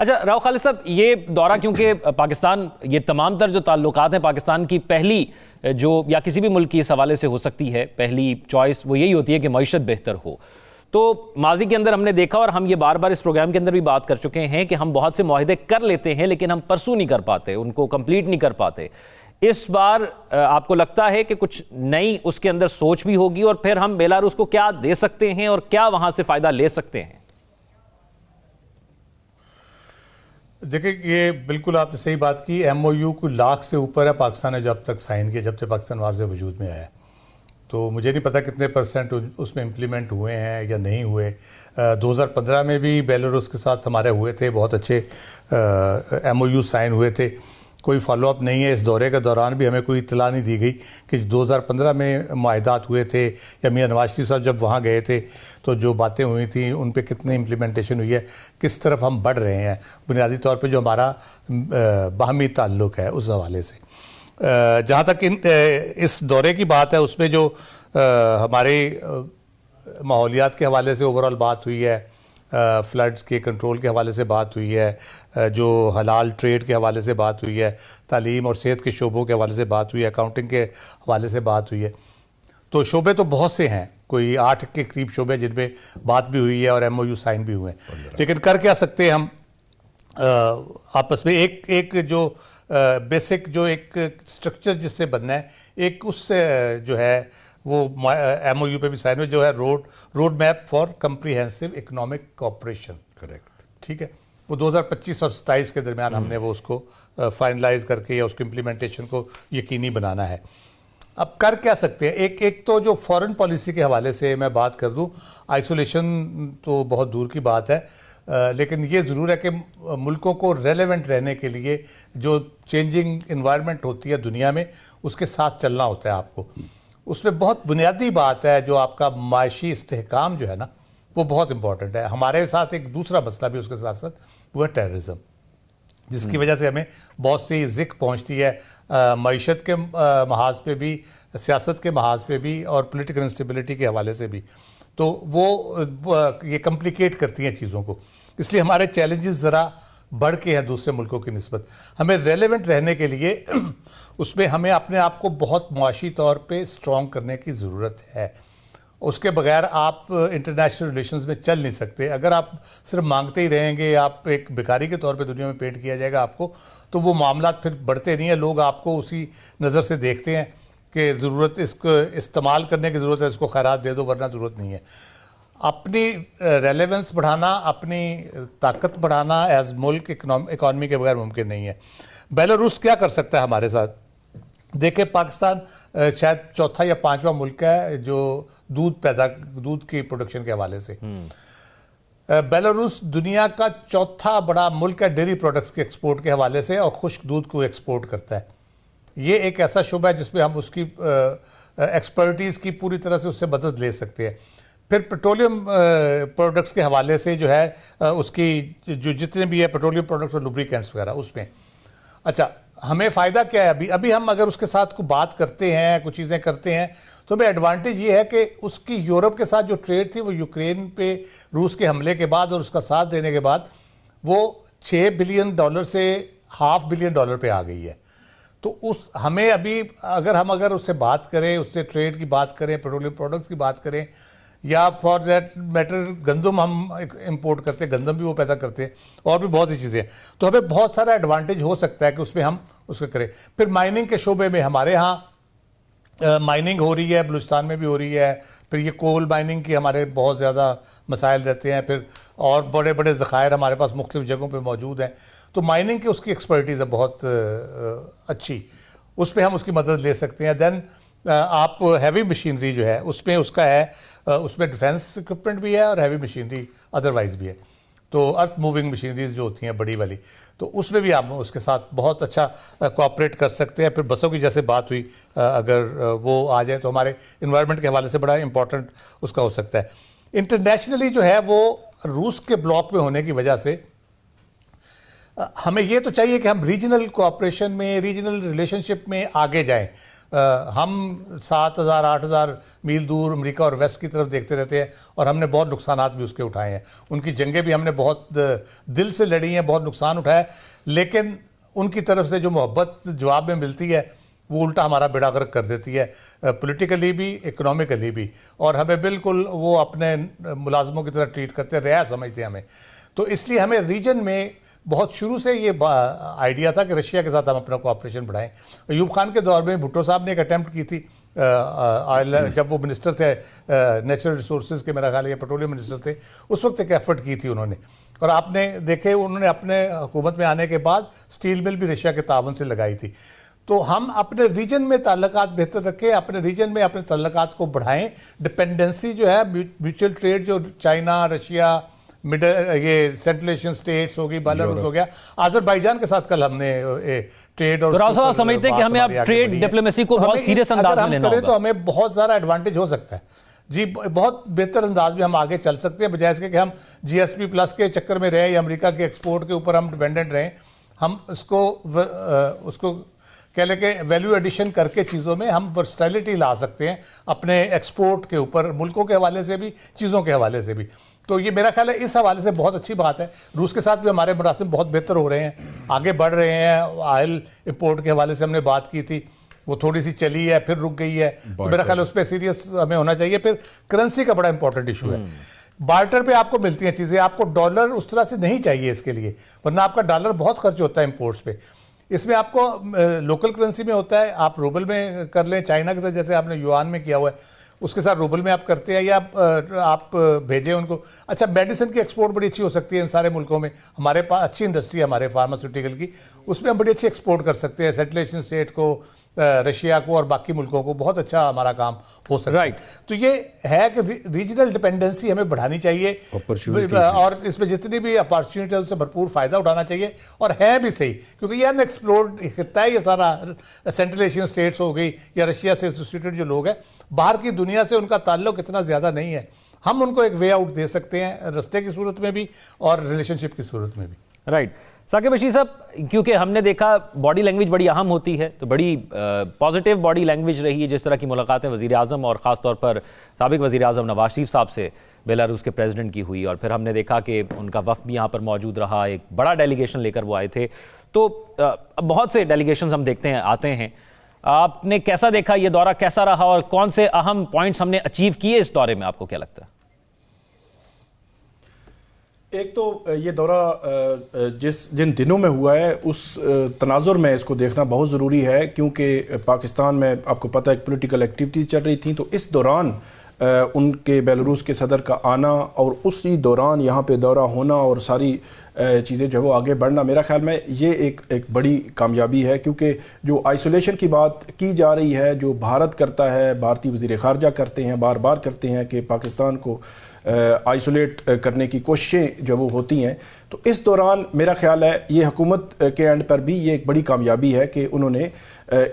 اچھا راؤ خالد صاحب، یہ دورہ کیونکہ پاکستان، یہ تمام تر جو تعلقات ہیں پاکستان کی پہلی جو یا کسی بھی ملک کی اس حوالے سے ہو سکتی ہے پہلی چوائس وہ یہی ہوتی ہے کہ معیشت بہتر ہو. تو ماضی کے اندر ہم نے دیکھا اور ہم یہ بار بار اس پروگرام کے اندر بھی بات کر چکے ہیں کہ ہم بہت سے معاہدے کر لیتے ہیں لیکن ہم پرسو نہیں کر پاتے، ان کو کمپلیٹ نہیں کر پاتے. اس بار آپ کو لگتا ہے کہ کچھ نئی اس کے اندر سوچ بھی ہوگی اور پھر ہم بیلاروس کو کیا دے سکتے ہیں اور کیا وہاں سے فائدہ لے سکتے ہیں؟ دیکھیں یہ بالکل آپ نے صحیح بات کی. ایم او یو کو لاکھ سے اوپر ہے پاکستان نے جب تک سائن کیا، جب سے پاکستان واضح وجود میں آیا. تو مجھے نہیں پتا کتنے پرسنٹ اس میں امپلیمنٹ ہوئے ہیں یا نہیں ہوئے. 2015 میں بھی بیلاروس کے ساتھ ہمارے ہوئے تھے، بہت اچھے ایم او یو سائن ہوئے تھے. کوئی فالو اپ نہیں ہے. اس دورے کے دوران بھی ہمیں کوئی اطلاع نہیں دی گئی کہ 2015 میں معاہدات ہوئے تھے یا میاں نواز شریف صاحب جب وہاں گئے تھے تو جو باتیں ہوئی تھیں ان پہ کتنے امپلیمنٹیشن ہوئی ہے، کس طرف ہم بڑھ رہے ہیں بنیادی طور پہ جو ہمارا باہمی تعلق ہے اس حوالے سے. جہاں تک اس دورے کی بات ہے، اس میں جو ہمارے ماحولیات کے حوالے سے اوورال بات ہوئی ہے، فلڈز کے کنٹرول کے حوالے سے بات ہوئی ہے، جو حلال ٹریڈ کے حوالے سے بات ہوئی ہے، تعلیم اور صحت کے شعبوں کے حوالے سے بات ہوئی ہے، اکاؤنٹنگ کے حوالے سے بات ہوئی ہے. تو شعبے تو بہت سے ہیں، کوئی 8 کے قریب شعبے جن میں بات بھی ہوئی ہے اور ایم او یو سائن بھی ہوئے ہیں. لیکن کر کیا سکتے ہیں ہم آپس میں؟ ایک جو بیسک جو ایک سٹرکچر جس سے بننا ہے، ایک اس سے جو ہے وہ ایم او یو پہ بھی سائن ہوئے، جو ہے road map for comprehensive economic cooperation. Correct. ٹھیک ہے. وہ 2025 اور 27 کے درمیان ہم نے وہ اس کو فائنلائز کر کے یا اس کی امپلیمنٹیشن کو یقینی بنانا ہے. اب کر کیا سکتے ہیں؟ ایک تو جو فارن پالیسی کے حوالے سے میں بات کر دوں، آئسولیشن تو بہت دور کی بات ہے، لیکن یہ ضرور ہے کہ ملکوں کو ریلیونٹ رہنے کے لیے جو چینجنگ انوائرمنٹ ہوتی ہے دنیا میں اس کے ساتھ چلنا ہوتا ہے آپ کو. اس میں بہت بنیادی بات ہے جو آپ کا معاشی استحکام جو ہے نا وہ بہت امپورٹنٹ ہے. ہمارے ساتھ ایک دوسرا مسئلہ بھی اس کے ساتھ ساتھ وہ ہے ٹیررزم، جس کی وجہ سے ہمیں بہت سی زک پہنچتی ہے معیشت کے محاذ پہ بھی، سیاست کے محاذ پہ بھی اور پولیٹیکل انسٹیبلٹی کے حوالے سے بھی. تو وہ یہ کمپلیکیٹ کرتی ہیں چیزوں کو. اس لیے ہمارے چیلنجز ذرا بڑھ کے ہیں دوسرے ملکوں کی نسبت. ہمیں ریلیونٹ رہنے کے لیے اس میں ہمیں اپنے آپ کو بہت معاشی طور پہ اسٹرانگ کرنے کی ضرورت ہے. اس کے بغیر آپ انٹرنیشنل ریلیشنز میں چل نہیں سکتے. اگر آپ صرف مانگتے ہی رہیں گے، آپ ایک بھکاری کے طور پہ دنیا میں پیٹ کیا جائے گا آپ کو، تو وہ معاملات پھر بڑھتے نہیں ہیں. لوگ آپ کو اسی نظر سے دیکھتے ہیں کہ ضرورت اس کو استعمال کرنے کی ضرورت ہے، اس کو خیرات دے دو ورنہ ضرورت نہیں ہے. اپنی ریلیونس بڑھانا، اپنی طاقت بڑھانا ایز ملک اکانومی کے بغیر ممکن نہیں ہے. بیلاروس کیا کر سکتا ہے ہمارے ساتھ؟ دیکھیں پاکستان شاید چوتھا یا 5واں ملک ہے جو دودھ کی پروڈکشن کے حوالے سے. بیلاروس دنیا کا چوتھا بڑا ملک ہے ڈیری پروڈکٹس کے ایکسپورٹ کے حوالے سے اور خشک دودھ کو ایکسپورٹ کرتا ہے. یہ ایک ایسا شعبہ ہے جس میں ہم اس کی ایکسپرٹیز کی پوری طرح سے اس سے مدد لے سکتے ہیں. پھر پیٹرولیم پروڈکٹس کے حوالے سے جو ہے اس کی جو جتنے بھی ہے پیٹرولیم پروڈکٹس اور لوبریکینٹس وغیرہ اس میں. اچھا ہمیں فائدہ کیا ہے؟ ابھی ہم اگر اس کے ساتھ کوئی بات کرتے ہیں، کچھ چیزیں کرتے ہیں، تو ہمیں ایڈوانٹیج یہ ہے کہ اس کی یورپ کے ساتھ جو ٹریڈ تھی وہ یوکرین پہ روس کے حملے کے بعد اور اس کا ساتھ دینے کے بعد وہ $6 بلین سے $500 بلین پہ آ گئی ہے. تو ہمیں ابھی اگر اس سے بات کریں، اس سے ٹریڈ کی بات کریں، پیٹرولیم پروڈکٹس کی بات کریں، یا فار دیٹ میٹر گندم ہم امپورٹ کرتے ہیں، گندم بھی وہ پیدا کرتے ہیں اور بھی بہت سی چیزیں، تو ہمیں بہت سارا ایڈوانٹیج ہو سکتا ہے کہ اس میں ہم اس کو کریں. پھر مائننگ کے شعبے میں ہمارے ہاں مائننگ ہو رہی ہے، بلوچستان میں بھی ہو رہی ہے. پھر یہ کول مائننگ کی ہمارے بہت زیادہ مسائل رہتے ہیں. پھر اور بڑے بڑے ذخائر ہمارے پاس مختلف جگہوں پہ موجود ہیں. تو مائننگ کی اس کی ایکسپرٹیز ہے بہت اچھی، اس پہ ہم اس کی مدد لے سکتے ہیں. دین آپ ہیوی مشینری جو ہے اس میں اس کا ہے، اس میں ڈیفینس اکوپمنٹ بھی ہے اور ہیوی مشینری ادروائز بھی ہے. تو ارتھ موونگ مشینریز جو ہوتی ہیں بڑی والی، تو اس میں بھی آپ اس کے ساتھ بہت اچھا کوآپریٹ کر سکتے ہیں. پھر بسوں کی جیسے بات ہوئی، اگر وہ آ جائیں تو ہمارے انوائرمنٹ کے حوالے سے بڑا امپورٹنٹ اس کا ہو سکتا ہے. انٹرنیشنلی جو ہے وہ روس کے بلاک میں ہونے کی وجہ سے ہمیں یہ تو چاہیے کہ ہم ریجنل کوآپریشن میں، ریجنل ریلیشن شپ میں آگے جائیں. ہم 7,000 8,000 میل دور امریکہ اور ویسٹ کی طرف دیکھتے رہتے ہیں اور ہم نے بہت نقصانات بھی اس کے اٹھائے ہیں. ان کی جنگیں بھی ہم نے بہت دل سے لڑی ہیں, بہت نقصان اٹھایا, لیکن ان کی طرف سے جو محبت جواب میں ملتی ہے وہ الٹا ہمارا بیڑا غرق کر دیتی ہے, پولیٹیکلی بھی اکنامکلی بھی, اور ہمیں بالکل وہ اپنے ملازموں کی طرح ٹریٹ کرتے ہیں, رعایا سمجھتے ہیں ہمیں. تو اس لیے ہمیں ریجن میں بہت شروع سے یہ آئیڈیا تھا کہ رشیا کے ساتھ ہم اپنا کوآپریشن بڑھائیں. ایوب خان کے دور میں بھٹو صاحب نے ایک اٹیمپٹ کی تھی, جب وہ منسٹر تھے نیچرل ریسورسز کے, میرا خیال ہے پیٹرولیم منسٹر تھے, اس وقت ایک ایفرٹ کی تھی انہوں نے, اور آپ نے دیکھے انہوں نے اپنے حکومت میں آنے کے بعد اسٹیل مل بھی رشیا کے تعاون سے لگائی تھی. تو ہم اپنے ریجن میں تعلقات بہتر رکھیں, اپنے ریجن میں اپنے تعلقات کو بڑھائیں. ڈپینڈنسی جو ہے میوچل ٹریڈ جو چائنا, رشیا, یہ سینٹرل ایشین سٹیٹس ہوگی, بیلاروس ہو گیا, آذربائیجان کے ساتھ کل ہم نے ٹریڈ اور آپ سمجھتے ہیں کہ ہمیں اب ٹریڈ ڈپلومیسی کو بہت سیریس انداز میں لینا ہوگا, تو ہمیں بہت زیادہ ایڈوانٹیج ہو سکتا ہے جی, بہت بہتر انداز میں ہم آگے چل سکتے ہیں, بجائے اس کے کہ ہم جی ایس پی پلس کے چکر میں رہیں یا امریکہ کے ایکسپورٹ کے اوپر ہم ڈیپینڈنٹ رہیں. ہم اس کو کہہ لیں کہ ویلیو ایڈیشن کر کے چیزوں میں ہم ورسٹائلٹی لا سکتے ہیں اپنے ایکسپورٹ کے اوپر, ملکوں کے حوالے سے بھی, چیزوں کے حوالے سے بھی. تو یہ میرا خیال ہے اس حوالے سے بہت اچھی بات ہے. روس کے ساتھ بھی ہمارے مراسم بہت بہتر ہو رہے ہیں, آگے بڑھ رہے ہیں. آئل امپورٹ کے حوالے سے ہم نے بات کی تھی, وہ تھوڑی سی چلی ہے پھر رک گئی ہے, تو میرا خیال ہے اس پہ سیریس ہمیں ہونا چاہیے. پھر کرنسی کا بڑا امپورٹنٹ ایشو ہے, بارٹر پہ آپ کو ملتی ہیں چیزیں, آپ کو ڈالر اس طرح سے نہیں چاہیے اس کے لیے, ورنہ آپ کا ڈالر بہت خرچ ہوتا ہے امپورٹس پہ. اس میں آپ کو لوکل کرنسی میں ہوتا ہے, آپ روبل میں کر لیں, چائنا کے ساتھ جیسے آپ نے یوان میں کیا ہوا ہے اس کے ساتھ روبل میں آپ کرتے ہیں, یا آپ بھیجیں ان کو. اچھا, میڈیسن کی ایکسپورٹ بڑی اچھی ہو سکتی ہے ان سارے ملکوں میں, ہمارے پاس اچھی انڈسٹری ہے ہمارے فارماسیوٹیکل کی, اس میں ہم بڑی اچھی ایکسپورٹ کر سکتے ہیں. سینٹرل ایشین اسٹیٹ کو, رشیا کو اور باقی ملکوں کو بہت اچھا ہمارا کام ہو سکتا ہے. تو یہ ہے کہ ریجنل ڈیپینڈنسی ہمیں بڑھانی چاہیے, اور اس میں جتنی بھی اپارچونیٹی ہے اس سے بھرپور فائدہ اٹھانا چاہیے, اور ہے بھی صحیح, کیونکہ یہ ان ایکسپلورڈ خطہ ہے یہ سارا. سینٹرل ایشین اسٹیٹس ہو گئی یا رشیا سے ایسوسیٹڈ جو لوگ ہیں, باہر کی دنیا سے ان کا تعلق اتنا زیادہ نہیں ہے. ہم ان کو ایک وے آؤٹ دے سکتے ہیں, رستے کی صورت میں بھی اور ریلیشن شپ کی صورت میں بھی. رائٹ. ثاقب بشیر صاحب, کیونکہ ہم نے دیکھا باڈی لینگویج بڑی اہم ہوتی ہے, تو بڑی پازیٹیو باڈی لینگویج رہی ہے جس طرح کی ملاقاتیں وزیر اعظم اور خاص طور پر سابق وزیر اعظم نواز شریف صاحب سے بیلاروس کے پریزیڈنٹ کی ہوئی, اور پھر ہم نے دیکھا کہ ان کا وفد بھی یہاں پر موجود رہا, ایک بڑا ڈیلیگیشن لے کر وہ آئے تھے. تو بہت سے ڈیلیگیشنز ہم دیکھتے ہیں آتے ہیں, آپ نے کیسا دیکھا, یہ دورہ کیسا رہا, اور کون سے اہم پوائنٹس ہم نے اچیو کیے اس دورے میں, آپ کو کیا لگتا ہے؟ ایک تو یہ دورہ جن دنوں میں ہوا ہے اس تناظر میں اس کو دیکھنا بہت ضروری ہے, کیونکہ پاکستان میں آپ کو پتہ ہے پولیٹیکل ایکٹیویٹیز چل رہی تھیں, تو اس دوران ان کے بیلاروس کے صدر کا آنا اور اسی دوران یہاں پہ دورہ ہونا اور ساری چیزیں جو ہے وہ آگے بڑھنا, میرا خیال میں یہ ایک بڑی کامیابی ہے. کیونکہ جو آئسولیشن کی بات کی جا رہی ہے, جو بھارت کرتا ہے, بھارتی وزیر خارجہ کرتے ہیں, بار بار کرتے ہیں کہ پاکستان کو آئسولیٹ کرنے کی کوششیں جو وہ ہوتی ہیں, تو اس دوران میرا خیال ہے یہ حکومت کے اینڈ پر بھی یہ ایک بڑی کامیابی ہے کہ انہوں نے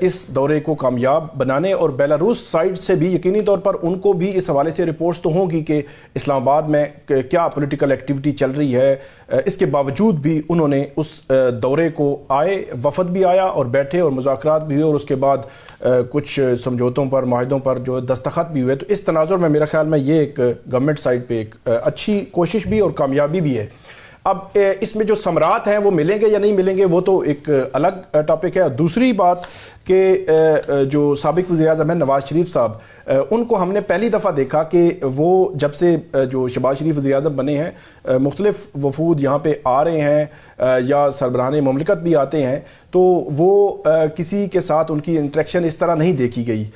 اس دورے کو کامیاب بنانے, اور بیلاروس سائڈ سے بھی یقینی طور پر ان کو بھی اس حوالے سے رپورٹس تو ہوں گی کہ اسلام آباد میں کیا پولیٹیکل ایکٹیویٹی چل رہی ہے. اس کے باوجود بھی انہوں نے اس دورے کو آئے, وفد بھی آیا اور بیٹھے اور مذاکرات بھی ہوئے, اور اس کے بعد کچھ سمجھوتوں پر, معاہدوں پر جو دستخط بھی ہوئے. تو اس تناظر میں میرا خیال میں یہ ایک گورنمنٹ سائڈ پہ ایک اچھی کوشش بھی اور کامیابی بھی ہے. اب اس میں جو ثمرات ہیں وہ ملیں گے یا نہیں ملیں گے وہ تو ایک الگ ٹاپک ہے. دوسری بات کہ جو سابق وزیر اعظم ہیں نواز شریف صاحب, ان کو ہم نے پہلی دفعہ دیکھا کہ وہ جب سے جو شہباز شریف وزیر اعظم بنے ہیں, مختلف وفود یہاں پہ آ رہے ہیں یا سربراہان مملکت بھی آتے ہیں, تو وہ کسی کے ساتھ ان کی انٹریکشن اس طرح نہیں دیکھی گئی,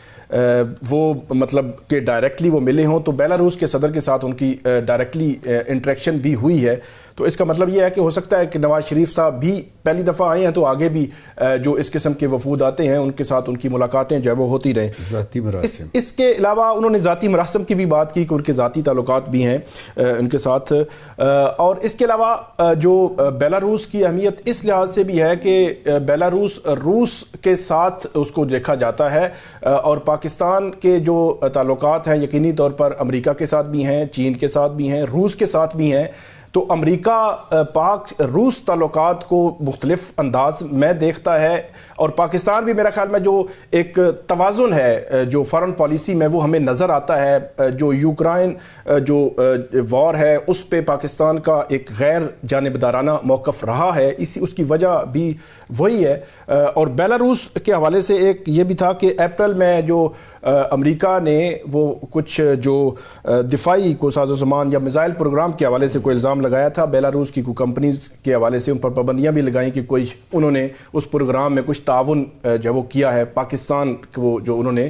وہ مطلب کہ ڈائریکٹلی وہ ملے ہوں. تو بیلاروس کے صدر کے ساتھ ان کی ڈائریکٹلی انٹریکشن بھی ہوئی ہے. تو اس کا مطلب یہ ہے کہ ہو سکتا ہے کہ نواز شریف صاحب بھی پہلی دفعہ آئے ہیں, تو آگے بھی جو اس قسم کے وفود آتے ہیں ان کے ساتھ ان کی ملاقاتیں جو ہے وہ ہوتی رہیں. ذاتی مراسم, اس کے علاوہ انہوں نے ذاتی مراسم کی بھی بات کی کہ ان کے ذاتی تعلقات بھی ہیں ان کے ساتھ. اور اس کے علاوہ جو بیلاروس کی اہمیت اس لحاظ سے بھی ہے کہ بیلاروس روس کے ساتھ اس کو دیکھا جاتا ہے, اور پاکستان کے جو تعلقات ہیں یقینی طور پر امریکہ کے ساتھ بھی ہیں, چین کے ساتھ بھی ہیں, روس کے ساتھ بھی ہیں. تو امریکہ پاک روس تعلقات کو مختلف انداز میں دیکھتا ہے, اور پاکستان بھی میرا خیال میں جو ایک توازن ہے جو فارن پالیسی میں وہ ہمیں نظر آتا ہے. جو یوکرائن جو وار ہے اس پہ پاکستان کا ایک غیر جانبدارانہ موقف رہا ہے, اس کی وجہ بھی وہی ہے. اور بیلاروس کے حوالے سے ایک یہ بھی تھا کہ اپریل میں جو امریکہ نے وہ کچھ جو دفاعی کو ساز و سامان یا میزائل پروگرام کے حوالے سے کوئی الزام لگایا تھا بیلاروس کی کوئی کمپنیز کے حوالے سے, ان پر پابندیاں بھی لگائیں کہ کوئی انہوں نے اس پروگرام میں کچھ تعاون جو وہ کیا ہے پاکستان کو, جو انہوں نے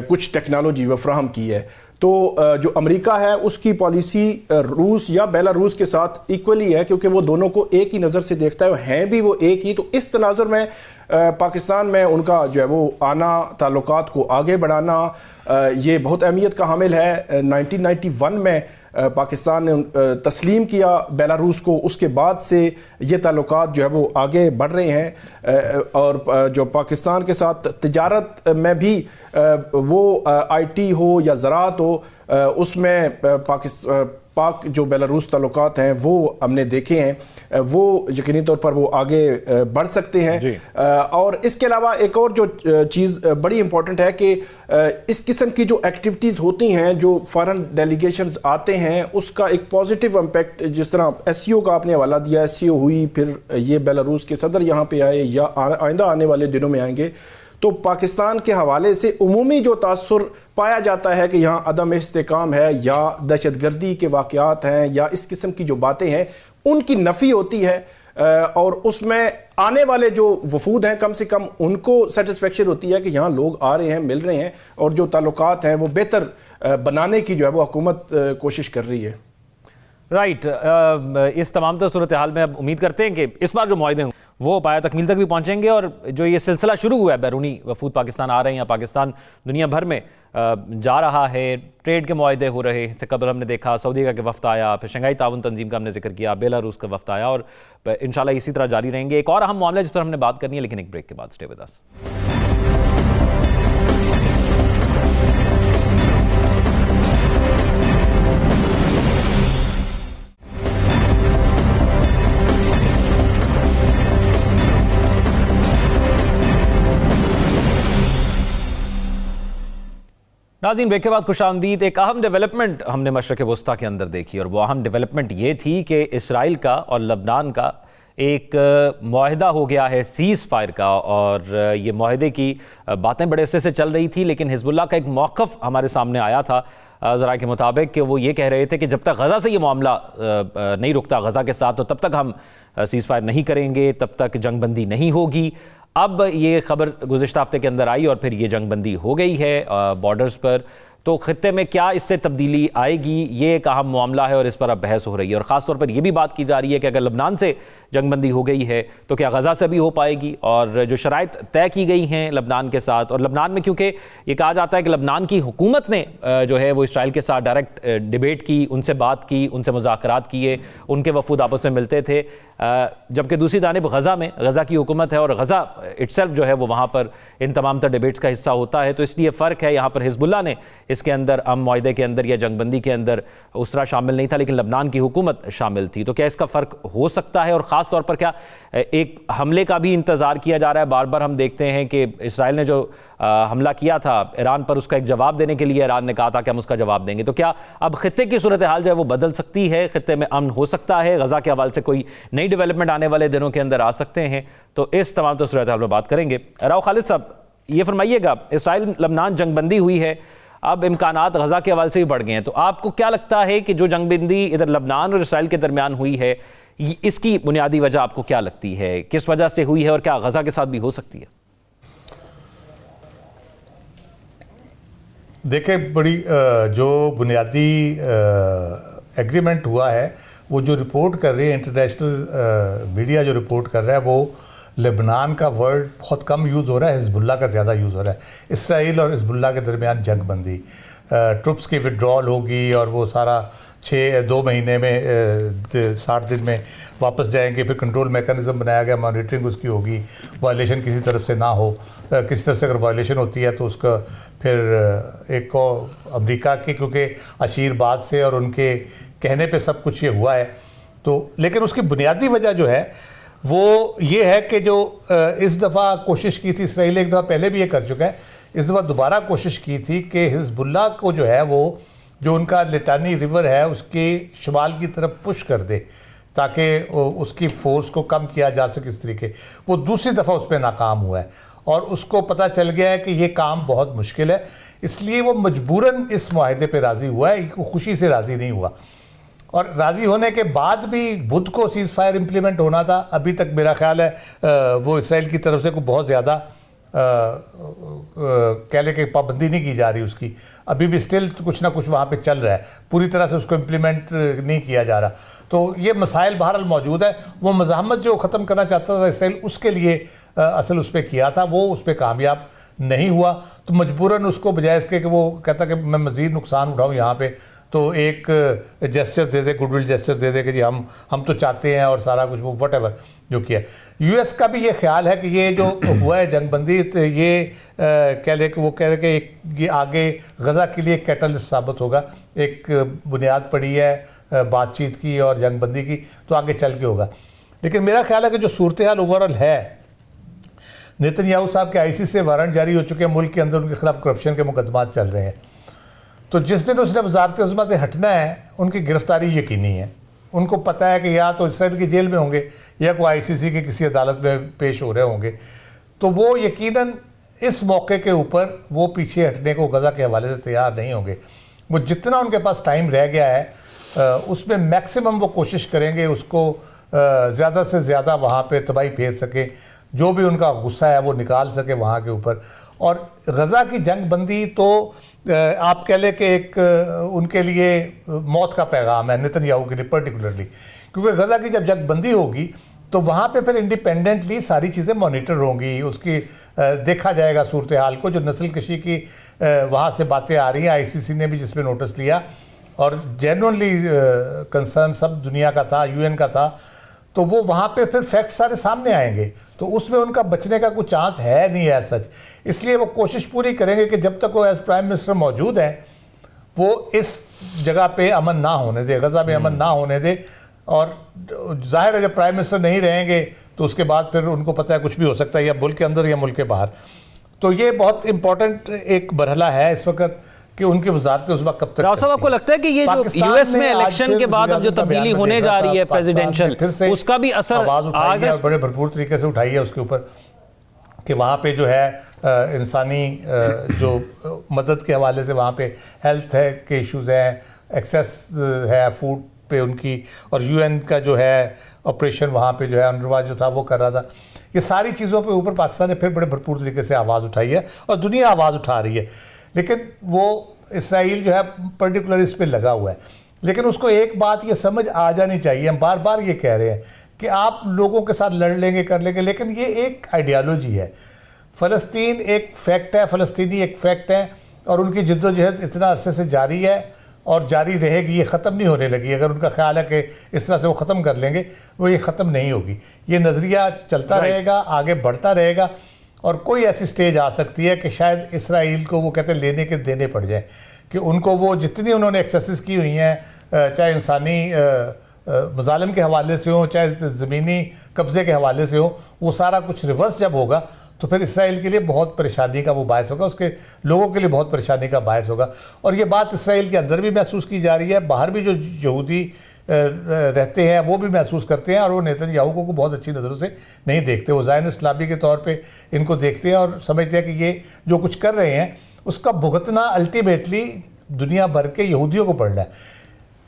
کچھ ٹیکنالوجی وہ فراہم کی ہے. تو جو امریکہ ہے اس کی پالیسی روس یا بیلاروس کے ساتھ ایکولی ہے کیونکہ وہ دونوں کو ایک ہی نظر سے دیکھتا ہے, ہیں بھی وہ ایک ہی. تو اس تناظر میں پاکستان میں ان کا جو ہے وہ آنا, تعلقات کو آگے بڑھانا یہ بہت اہمیت کا حامل ہے. 1991 میں پاکستان نے تسلیم کیا بیلاروس کو, اس کے بعد سے یہ تعلقات جو ہے وہ آگے بڑھ رہے ہیں. اور جو پاکستان کے ساتھ تجارت میں بھی وہ آئی ٹی ہو یا زراعت ہو, اس میں پاک جو بیلاروس تعلقات ہیں وہ ہم نے دیکھے ہیں, وہ یقینی طور پر وہ آگے بڑھ سکتے ہیں. اور اس کے علاوہ ایک اور جو چیز بڑی امپورٹنٹ ہے کہ اس قسم کی جو ایکٹیویٹیز ہوتی ہیں, جو فارن ڈیلیگیشنز آتے ہیں, اس کا ایک پازیٹیو امپیکٹ, جس طرح ایس سی او کا آپ نے حوالہ دیا, ایس سی او ہوئی, پھر یہ بیلاروس کے صدر یہاں پہ آئے یا آئندہ آنے والے دنوں میں آئیں گے, تو پاکستان کے حوالے سے عمومی جو تاثر پایا جاتا ہے کہ یہاں عدم استحکام ہے یا دہشت گردی کے واقعات ہیں یا اس قسم کی جو باتیں ہیں ان کی نفی ہوتی ہے, اور اس میں آنے والے جو وفود ہیں کم سے کم ان کو سیٹسفیکشن ہوتی ہے کہ یہاں لوگ آ رہے ہیں, مل رہے ہیں, اور جو تعلقات ہیں وہ بہتر بنانے کی جو ہے وہ حکومت کوشش کر رہی ہے. رائٹ. اس تمام تر صورتحال میں اب امید کرتے ہیں کہ اس بار جو معاہدے ہیں وہ پایا تکمیل تک بھی پہنچیں گے, اور جو یہ سلسلہ شروع ہوا ہے بیرونی وفود پاکستان آ رہے ہیں یا پاکستان دنیا بھر میں جا رہا ہے, ٹریڈ کے معاہدے ہو رہے ہیں. اس سے قبل ہم نے دیکھا سعودی کا وفد آیا, پھر شنگھائی تعاون تنظیم کا ہم نے ذکر کیا, بیلاروس کا وفد آیا, اور انشاءاللہ اسی طرح جاری رہیں گے. ایک اور اہم معاملہ جس پر ہم نے بات کرنی ہے, لیکن ایک بریک کے بعد. Stay with us. ناظرین, بریک کے بعد خوش آمدید. ایک اہم ڈیولپمنٹ ہم نے مشرق وسطیٰ کے اندر دیکھی, اور وہ اہم ڈیولپمنٹ یہ تھی کہ اسرائیل کا اور لبنان کا ایک معاہدہ ہو گیا ہے سیز فائر کا, اور یہ معاہدے کی باتیں بڑے عرصے سے چل رہی تھی, لیکن حزب اللہ کا ایک موقف ہمارے سامنے آیا تھا ذرائع کے مطابق کہ وہ یہ کہہ رہے تھے کہ جب تک غزہ سے یہ معاملہ نہیں رکتا غزہ کے ساتھ, تو تب تک ہم سیز فائر نہیں کریں گے, تب تک جنگ بندی نہیں ہوگی. اب یہ خبر گزشتہ ہفتے کے اندر آئی اور پھر یہ جنگ بندی ہو گئی ہے بارڈرز پر. تو خطے میں کیا اس سے تبدیلی آئے گی, یہ ایک اہم معاملہ ہے اور اس پر اب بحث ہو رہی ہے. اور خاص طور پر یہ بھی بات کی جا رہی ہے کہ اگر لبنان سے جنگ بندی ہو گئی ہے تو کیا غزہ سے بھی ہو پائے گی, اور جو شرائط طے کی گئی ہیں لبنان کے ساتھ, اور لبنان میں کیونکہ یہ کہا جاتا ہے کہ لبنان کی حکومت نے جو ہے وہ اسرائیل کے ساتھ ڈائریکٹ ڈیبیٹ کی, ان سے بات کی, ان سے مذاکرات کیے, ان کے وفود آپس میں ملتے تھے, جبکہ دوسری جانب غزہ کی حکومت ہے اور غزہ اٹسیلف جو ہے وہ وہاں پر ان تمام تر ڈیبیٹس کا حصہ ہوتا ہے. تو اس لیے فرق ہے. یہاں پر حزب اللہ نے اس کے اندر معاہدے کے اندر یا جنگ بندی کے اندر اسرا شامل نہیں تھا, لیکن لبنان کی حکومت شامل تھی. تو کیا اس کا فرق ہو سکتا ہے, اور خاص طور پر کیا ایک حملے کا بھی انتظار کیا جا رہا ہے؟ بار بار ہم دیکھتے ہیں کہ اسرائیل نے جو حملہ کیا تھا ایران پر, اس کا ایک جواب دینے کے لیے ایران نے کہا تھا کہ ہم اس کا جواب دیں گے. تو کیا اب خطے کی صورتحال جو ہے وہ بدل سکتی ہے, خطے میں امن ہو سکتا ہے, غزہ کے حوالے سے کوئی نئی ڈیولپمنٹ آنے والے دنوں کے اندر آ سکتے ہیں؟ تو اس تمام تو صورتحال میں بات کریں گے. راؤ خالد صاحب, یہ فرمائیے گا, اسرائیل لبنان جنگ بندی ہوئی ہے, اب امکانات غزہ کے حوالے سے بھی بڑھ گئے ہیں, تو آپ کو کیا لگتا ہے کہ جو جنگ بندی ادھر لبنان اور اسرائیل کے درمیان ہوئی ہے, اس کی بنیادی وجہ آپ کو کیا لگتی ہے, کس وجہ سے ہوئی ہے, اور کیا غزہ کے ساتھ بھی ہو سکتی ہے؟ دیکھیں, بڑی جو بنیادی ایگریمنٹ ہوا ہے, وہ جو رپورٹ کر رہی ہے انٹرنیشنل میڈیا, جو رپورٹ کر رہا ہے وہ لبنان کا ورڈ بہت کم یوز ہو رہا ہے, حزب اللہ کا زیادہ یوز ہو رہا ہے. اسرائیل اور حزب اللہ کے درمیان جنگ بندی, ٹروپس کی وڈرال ہوگی, اور وہ سارا 2 مہینے میں 60 دن میں واپس جائیں گے. پھر کنٹرول میکانزم بنایا گیا, مانیٹرنگ اس کی ہوگی, وائلیشن کسی طرف سے نہ ہو, کسی طرف سے اگر وائلیشن ہوتی ہے تو اس کا پھر ایک کو امریکہ کے, کیونکہ عشیر بعد سے اور ان کے کہنے پہ سب کچھ یہ ہوا ہے. تو لیکن اس کی بنیادی وجہ جو ہے وہ یہ ہے کہ جو اس دفعہ کوشش کی تھی اسرائیل، ایک دفعہ پہلے بھی یہ کر چکا ہے، اس دفعہ دوبارہ کوشش کی تھی کہ حزب اللہ کو جو ہے وہ جو ان کا لٹانی ریور ہے اس کے شمال کی طرف پش کر دے تاکہ اس کی فورس کو کم کیا جا سکے اس طریقے. وہ دوسری دفعہ اس پہ ناکام ہوا ہے اور اس کو پتہ چل گیا ہے کہ یہ کام بہت مشکل ہے، اس لیے وہ مجبوراً اس معاہدے پہ راضی ہوا ہے، خوشی سے راضی نہیں ہوا. اور راضی ہونے کے بعد بھی بدھ کو سیز فائر امپلیمنٹ ہونا تھا. ابھی تک میرا خیال ہے وہ اسرائیل کی طرف سے کوئی بہت زیادہ کہہ لے کہ پابندی نہیں کی جا رہی اس کی، ابھی بھی سٹل کچھ نہ کچھ وہاں پہ چل رہا ہے، پوری طرح سے اس کو امپلیمنٹ نہیں کیا جا رہا. تو یہ مسائل بہرحال موجود ہے. وہ مزاحمت جو ختم کرنا چاہتا تھا اسرائیل، اس کے لیے اصل اس پہ کیا تھا، وہ اس پہ کامیاب نہیں ہوا. تو مجبوراً اس کو بجائے اس کے کہ وہ کہتا کہ میں مزید نقصان اٹھاؤں یہاں پہ، تو ایک جیسچر دے دے، گڈ ول جیسچر دے دے کہ جی ہم تو چاہتے ہیں اور سارا کچھ وہ وٹ ایور جو کیا. یو ایس کا بھی یہ خیال ہے کہ یہ جو ہوا ہے جنگ بندی، یہ کہہ لے کہ وہ کہہ لے کہ یہ آگے غزہ کے لیے ایک کیٹلسٹ ثابت ہوگا، ایک بنیاد پڑی ہے بات چیت کی اور جنگ بندی کی، تو آگے چل کے ہوگا. لیکن میرا خیال ہے کہ جو صورتحال اوورآل ہے، نیتن یاہو صاحب کے آئی سی سے وارنٹ جاری ہو چکے ہیں، ملک کے اندر ان کے خلاف کرپشن کے مقدمات چل رہے ہیں. تو جس دن اس نے وزارت عظمیٰ سے ہٹنا ہے ان کی گرفتاری یقینی ہے. ان کو پتہ ہے کہ یا تو اسرائیل کی جیل میں ہوں گے یا کوئی آئی سی سی کی کسی عدالت میں پیش ہو رہے ہوں گے. تو وہ یقیناً اس موقع کے اوپر وہ پیچھے ہٹنے کو غزہ کے حوالے سے تیار نہیں ہوں گے. وہ جتنا ان کے پاس ٹائم رہ گیا ہے اس میں میکسیمم وہ کوشش کریں گے اس کو زیادہ سے زیادہ وہاں پہ تباہی پھیر سکیں، جو بھی ان کا غصہ ہے وہ نکال سکے وہاں کے اوپر. اور غزہ کی جنگ بندی تو آپ کہہ لیں کہ ایک ان کے لیے موت کا پیغام ہے، نیتن یاہو کے لیے پرٹیکولرلی، کیونکہ غزہ کی جب جنگ بندی ہوگی تو وہاں پہ پھر انڈیپینڈنٹلی ساری چیزیں مانیٹر ہوں گی، اس کی دیکھا جائے گا صورتحال کو. جو نسل کشی کی وہاں سے باتیں آ رہی ہیں، آئی سی سی نے بھی جس پہ نوٹس لیا اور جینوئنلی کنسرن سب دنیا کا تھا، یو این کا تھا، تو وہ وہاں پہ پھر فیکٹ سارے سامنے آئیں گے. تو اس میں ان کا بچنے کا کوئی چانس ہے نہیں ہے سچ. اس لیے وہ کوشش پوری کریں گے کہ جب تک وہ ایز پرائم منسٹر موجود ہیں وہ اس جگہ پہ امن نہ ہونے دے، غزہ میں امن نہ ہونے دے. اور ظاہر ہے جب پرائم منسٹر نہیں رہیں گے تو اس کے بعد پھر ان کو پتہ ہے کچھ بھی ہو سکتا ہے، یا ملک کے اندر یا ملک کے باہر. تو یہ بہت امپورٹنٹ ایک مرحلہ ہے اس وقت کہ ان کی وزارت عظمیٰ کب تک. راؤ صاحب، آپ کو لگتا ہے کہ یہ جو یو ایس میں الیکشن کے بعد اب جو تبدیلی ہونے جا رہی ہے پریزیڈنشل، اس کا بھی اثر آواز اٹھائی ہے اور بڑے بھرپور طریقے سے اٹھائی ہے اس کے اوپر کہ وہاں پہ جو ہے انسانی جو مدد کے حوالے سے وہاں پہ ہیلتھ ہے کے ایشوز ہیں، ایکسیس ہے فوڈ پہ ان کی، اور یو این کا جو ہے آپریشن وہاں پہ جو ہے انروا جو تھا وہ کر رہا تھا. یہ ساری چیزوں پہ اوپر پاکستان نے پھر بڑے بھرپور طریقے سے آواز اٹھائی ہے اور دنیا آواز اٹھا رہی ہے. لیکن وہ اسرائیل جو ہے پرٹیکولر اس پہ لگا ہوا ہے. لیکن اس کو ایک بات یہ سمجھ آ جانی چاہیے، ہم بار بار یہ کہہ رہے ہیں کہ آپ لوگوں کے ساتھ لڑ لیں گے کر لیں گے، لیکن یہ ایک آئیڈیالوجی ہے. فلسطین ایک فیکٹ ہے، فلسطینی ایک فیکٹ ہے، اور ان کی جد و جہد اتنا عرصے سے جاری ہے اور جاری رہے گی، یہ ختم نہیں ہونے لگی. اگر ان کا خیال ہے کہ اس طرح سے وہ ختم کر لیں گے، وہ یہ ختم نہیں ہوگی. یہ نظریہ چلتا رہے گا، آگے بڑھتا رہے گا. اور کوئی ایسی سٹیج آ سکتی ہے کہ شاید اسرائیل کو وہ کہتے ہیں لینے کے دینے پڑ جائیں، کہ ان کو وہ جتنی انہوں نے ایکسیسز کی ہوئی ہیں، چاہے انسانی مظالم کے حوالے سے ہوں، چاہے زمینی قبضے کے حوالے سے ہوں، وہ سارا کچھ ریورس جب ہوگا تو پھر اسرائیل کے لیے بہت پریشانی کا وہ باعث ہوگا، اس کے لوگوں کے لیے بہت پریشانی کا باعث ہوگا. اور یہ بات اسرائیل کے اندر بھی محسوس کی جا رہی ہے، باہر بھی جو یہودی رہتے ہیں وہ بھی محسوس کرتے ہیں، اور وہ نیتن یاہو کو بہت اچھی نظروں سے نہیں دیکھتے. وہ زائنسٹ لابی کے طور پہ ان کو دیکھتے ہیں اور سمجھتے ہیں کہ یہ جو کچھ کر رہے ہیں اس کا بھگتنا الٹیمیٹلی دنیا بھر کے یہودیوں کو پڑنا ہے.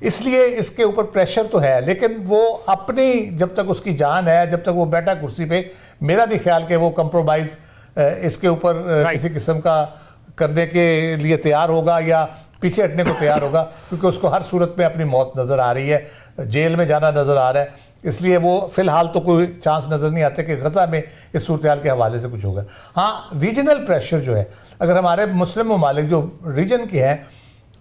اس لیے اس کے اوپر پریشر تو ہے، لیکن وہ اپنی جب تک اس کی جان ہے، جب تک وہ بیٹھا کرسی پہ، میرا نہیں خیال کہ وہ کمپرومائز اس کے اوپر کسی قسم کا کرنے کے لیے تیار ہوگا یا پیچھے ہٹنے کو تیار ہوگا، کیونکہ اس کو ہر صورت میں اپنی موت نظر آ رہی ہے، جیل میں جانا نظر آ رہا ہے. اس لیے وہ فی الحال تو کوئی چانس نظر نہیں آتے کہ غزہ میں اس صورتحال کے حوالے سے کچھ ہوگا. ہاں، ریجنل پریشر جو ہے، اگر ہمارے مسلم ممالک جو ریجن کے ہیں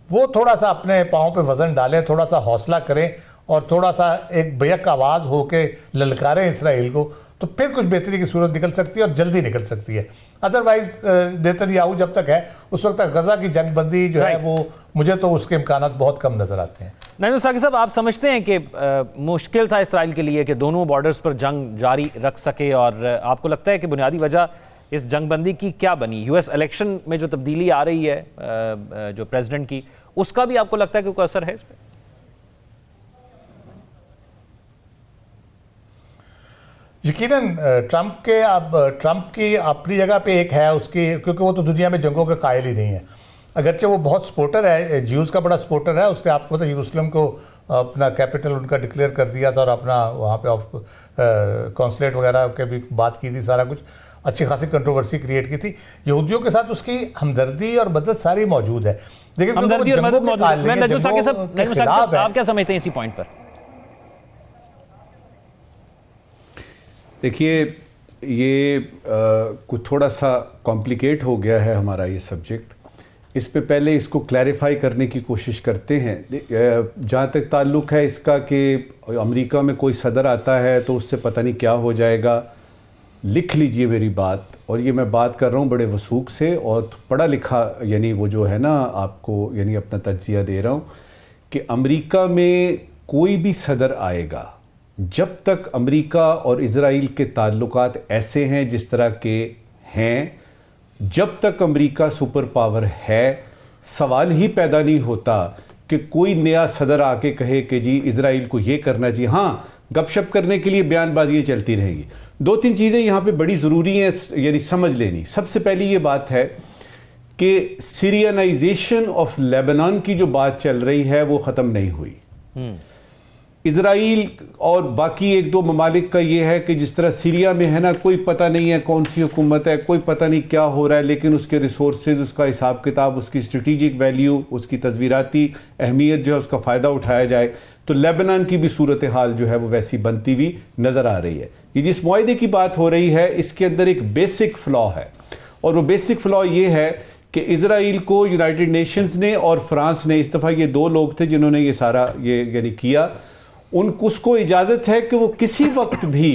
وہ تھوڑا سا اپنے پاؤں پہ وزن ڈالیں، تھوڑا سا حوصلہ کریں اور تھوڑا سا ایک بیک آواز ہو کے للکاریں اسرائیل کو تو پھر کچھ بہتری کی صورت نکل سکتی ہے اور جلدی نکل سکتی ہے. ادروائز نیتن جب تک ہے اس وقت تک غزہ کی جنگ بندی جو ہے وہ مجھے تو اس کے امکانات بہت کم نظر آتے ہیں. نعیم ساقی صاحب، آپ سمجھتے ہیں کہ مشکل تھا اسرائیل کے لیے کہ دونوں بارڈرز پر جنگ جاری رکھ سکے، اور آپ کو لگتا ہے کہ بنیادی وجہ اس جنگ بندی کی کیا بنی؟ یو ایس الیکشن میں جو تبدیلی آ رہی ہے جو پریزیڈنٹ کی، اس کا بھی آپ کو لگتا ہے کہ کوئی اثر ہے اس پہ؟ یقیناً ٹرمپ کی اپنی جگہ پہ ایک ہے اس کی، کیونکہ وہ تو دنیا میں جنگوں کے قائل ہی نہیں ہے. اگرچہ وہ بہت سپورٹر ہے، جیوز کا بڑا سپورٹر ہے. اس نے آپ کو پتہ یروشلم کو اپنا کیپٹل ان کا ڈکلیئر کر دیا تھا اور اپنا وہاں پہ کونسلیٹ وغیرہ کے بھی بات کی تھی، سارا کچھ اچھی خاصی کنٹروورسی کریٹ کی تھی. یہودیوں کے ساتھ اس کی ہمدردی اور مدد ساری موجود ہے، لیکن ہمدردی اور مدد موجود ہے. میں نجم ساقی صاحب آپ کیا سمجھتے ہیں اسی پوائنٹ پر؟ دیکھیے، یہ کچھ تھوڑا سا کمپلیکیٹ ہو گیا ہے ہمارا یہ سبجیکٹ. اس پہ پہلے اس کو کلیریفائی کرنے کی کوشش کرتے ہیں. جہاں تک تعلق ہے اس کا کہ امریکہ میں کوئی صدر آتا ہے تو اس سے پتہ نہیں کیا ہو جائے گا، لکھ لیجئے میری بات. اور یہ میں بات کر رہا ہوں بڑے وثوق سے اور پڑھا لکھا، یعنی وہ جو ہے نا آپ کو یعنی اپنا تجزیہ دے رہا ہوں کہ امریکہ میں کوئی بھی صدر آئے گا، جب تک امریکہ اور اسرائیل کے تعلقات ایسے ہیں جس طرح کے ہیں، جب تک امریکہ سپر پاور ہے، سوال ہی پیدا نہیں ہوتا کہ کوئی نیا صدر آ کے کہے کہ جی اسرائیل کو یہ کرنا چاہیے. ہاں، گپ شپ کرنے کے لیے بیان بازیاں چلتی رہیں گی. دو تین چیزیں یہاں پہ بڑی ضروری ہیں یعنی سمجھ لینی. سب سے پہلی یہ بات ہے کہ سیرینائزیشن آف لیبنان کی جو بات چل رہی ہے وہ ختم نہیں ہوئی. اسرائیل اور باقی ایک دو ممالک کا یہ ہے کہ جس طرح سیریا میں ہے نا، کوئی پتہ نہیں ہے کون سی حکومت ہے، کوئی پتہ نہیں کیا ہو رہا ہے، لیکن اس کے ریسورسز، اس کا حساب کتاب، اس کی اسٹریٹجک ویلیو، اس کی تصویراتی اہمیت جو ہے اس کا فائدہ اٹھایا جائے. تو لیبنان کی بھی صورتحال جو ہے وہ ویسی بنتی ہوئی نظر آ رہی ہے. یہ جس معاہدے کی بات ہو رہی ہے اس کے اندر ایک بیسک فلا ہے، اور وہ بیسک فلا یہ ہے کہ اسرائیل کو یونائٹڈ نیشنز نے اور فرانس نے، اس دفعہ یہ دو لوگ تھے جنہوں نے یہ سارا یہ یعنی کیا، اس کو اجازت ہے کہ وہ کسی وقت بھی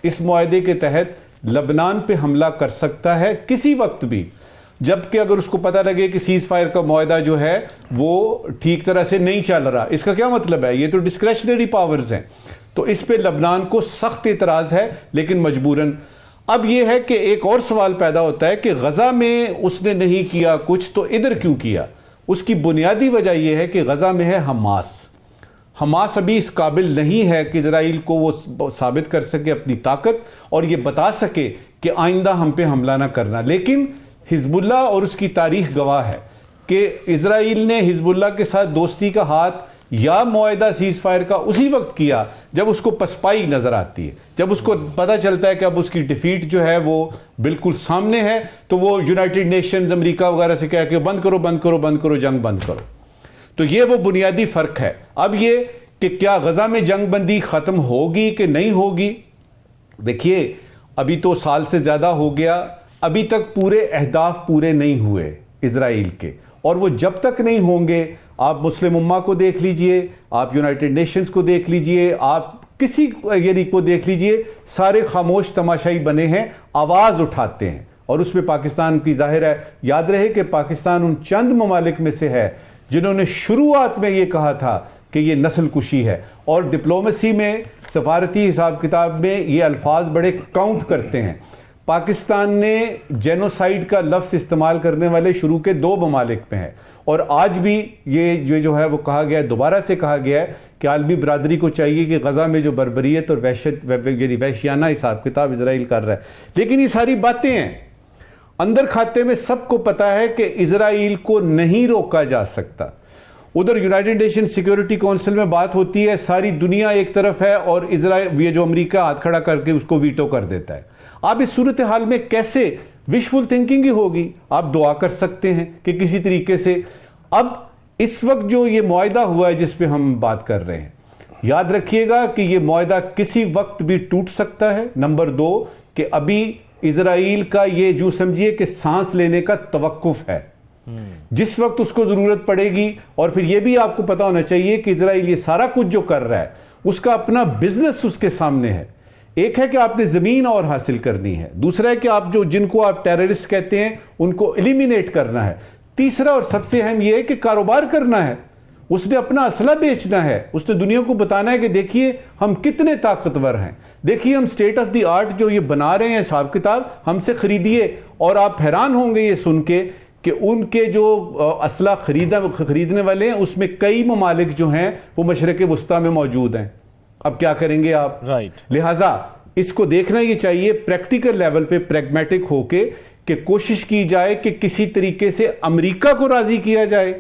اس معاہدے کے تحت لبنان پہ حملہ کر سکتا ہے، کسی وقت بھی، جبکہ اگر اس کو پتہ لگے کہ سیز فائر کا معاہدہ جو ہے وہ ٹھیک طرح سے نہیں چل رہا. اس کا کیا مطلب ہے؟ یہ تو ڈسکریشنری پاورز ہیں. تو اس پہ لبنان کو سخت اعتراض ہے، لیکن مجبوراً. اب یہ ہے کہ ایک اور سوال پیدا ہوتا ہے کہ غزہ میں اس نے نہیں کیا کچھ تو ادھر کیوں کیا؟ اس کی بنیادی وجہ یہ ہے کہ غزہ میں ہے حماس ابھی اس قابل نہیں ہے کہ اسرائیل کو وہ ثابت کر سکے اپنی طاقت اور یہ بتا سکے کہ آئندہ ہم پہ حملہ نہ کرنا. لیکن حزب اللہ اور اس کی تاریخ گواہ ہے کہ اسرائیل نے حزب اللہ کے ساتھ دوستی کا ہاتھ یا معاہدہ سیز فائر کا اسی وقت کیا جب اس کو پسپائی نظر آتی ہے، جب اس کو پتہ چلتا ہے کہ اب اس کی ڈیفیٹ جو ہے وہ بالکل سامنے ہے، تو وہ یونائٹڈ نیشنز، امریکہ وغیرہ سے کہہ کہ بند کرو جنگ بند کرو. تو یہ وہ بنیادی فرق ہے. اب یہ کہ کیا غزہ میں جنگ بندی ختم ہوگی کہ نہیں ہوگی؟ دیکھیے، ابھی تو سال سے زیادہ ہو گیا، ابھی تک پورے اہداف پورے نہیں ہوئے اسرائیل کے، اور وہ جب تک نہیں ہوں گے، آپ مسلم امہ کو دیکھ لیجئے، آپ یونائٹڈ نیشنز کو دیکھ لیجئے، آپ کسی یعنی کو دیکھ لیجئے، سارے خاموش تماشائی بنے ہیں، آواز اٹھاتے ہیں. اور اس میں پاکستان کی ظاہر ہے. یاد رہے کہ پاکستان ان چند ممالک میں سے ہے جنہوں نے شروعات میں یہ کہا تھا کہ یہ نسل کشی ہے، اور ڈپلومیسی میں، سفارتی حساب کتاب میں یہ الفاظ بڑے کاؤنٹ کرتے ہیں. پاکستان نے جینوسائیڈ کا لفظ استعمال کرنے والے شروع کے 2 ممالک میں ہے، اور آج بھی یہ جو ہے وہ کہا گیا ہے، دوبارہ سے کہا گیا ہے کہ عالمی برادری کو چاہیے کہ غزہ میں جو بربریت اور وحشیانہ حساب کتاب اسرائیل کر رہا ہے. لیکن یہ ساری باتیں ہیں اندر کھاتے میں، سب کو پتا ہے کہ اسرائیل کو نہیں روکا جا سکتا. ادھر یونائٹڈ نیشن سیکیورٹی کونسل میں بات ہوتی ہے، ساری دنیا ایک طرف ہے اور اسرائیل یہ جو امریکہ ہاتھ کھڑا کر کے اس کو ویٹو کر دیتا ہے. آپ اس صورتحال میں کیسے وشفل تھنکنگ ہی ہوگی؟ آپ دعا کر سکتے ہیں کہ کسی طریقے سے. اب اس وقت جو یہ معاہدہ ہوا ہے جس پہ ہم بات کر رہے ہیں، یاد رکھیے گا کہ یہ معاہدہ کسی وقت بھی ٹوٹ سکتا ہے. نمبر 2 کہ ابھی اسرائیل کا یہ جو سمجھیے کہ سانس لینے کا توقف ہے. جس وقت اس کو ضرورت پڑے گی. اور پھر یہ بھی آپ کو پتا ہونا چاہیے کہ اسرائیل یہ سارا کچھ جو کر رہا ہے اس کا اپنا بزنس اس کے سامنے ہے. ایک ہے کہ آپ نے زمین اور حاصل کرنی ہے, دوسرا ہے کہ آپ جن کو آپ ٹیررسٹ کہتے ہیں ان کو ایلیمینیٹ کرنا ہے, تیسرا اور سب سے اہم یہ ہے کہ کاروبار کرنا ہے. اس نے اپنا اسلحہ بیچنا ہے, اس نے دنیا کو بتانا ہے کہ دیکھیے ہم کتنے طاقتور ہیں, دیکھیے ہم سٹیٹ آف دی آرٹ جو یہ بنا رہے ہیں حساب کتاب ہم سے خریدیے. اور آپ حیران ہوں گے یہ سن کے کہ ان کے جو اسلحہ خریدنے والے ہیں اس میں کئی ممالک جو ہیں وہ مشرق وسطیٰ میں موجود ہیں. اب کیا کریں گے آپ؟ لہٰذا اس کو دیکھنا یہ چاہیے پریکٹیکل لیول پہ, پریگمیٹک ہو کے, کہ کوشش کی جائے کہ کسی طریقے سے امریکہ کو راضی کیا جائے.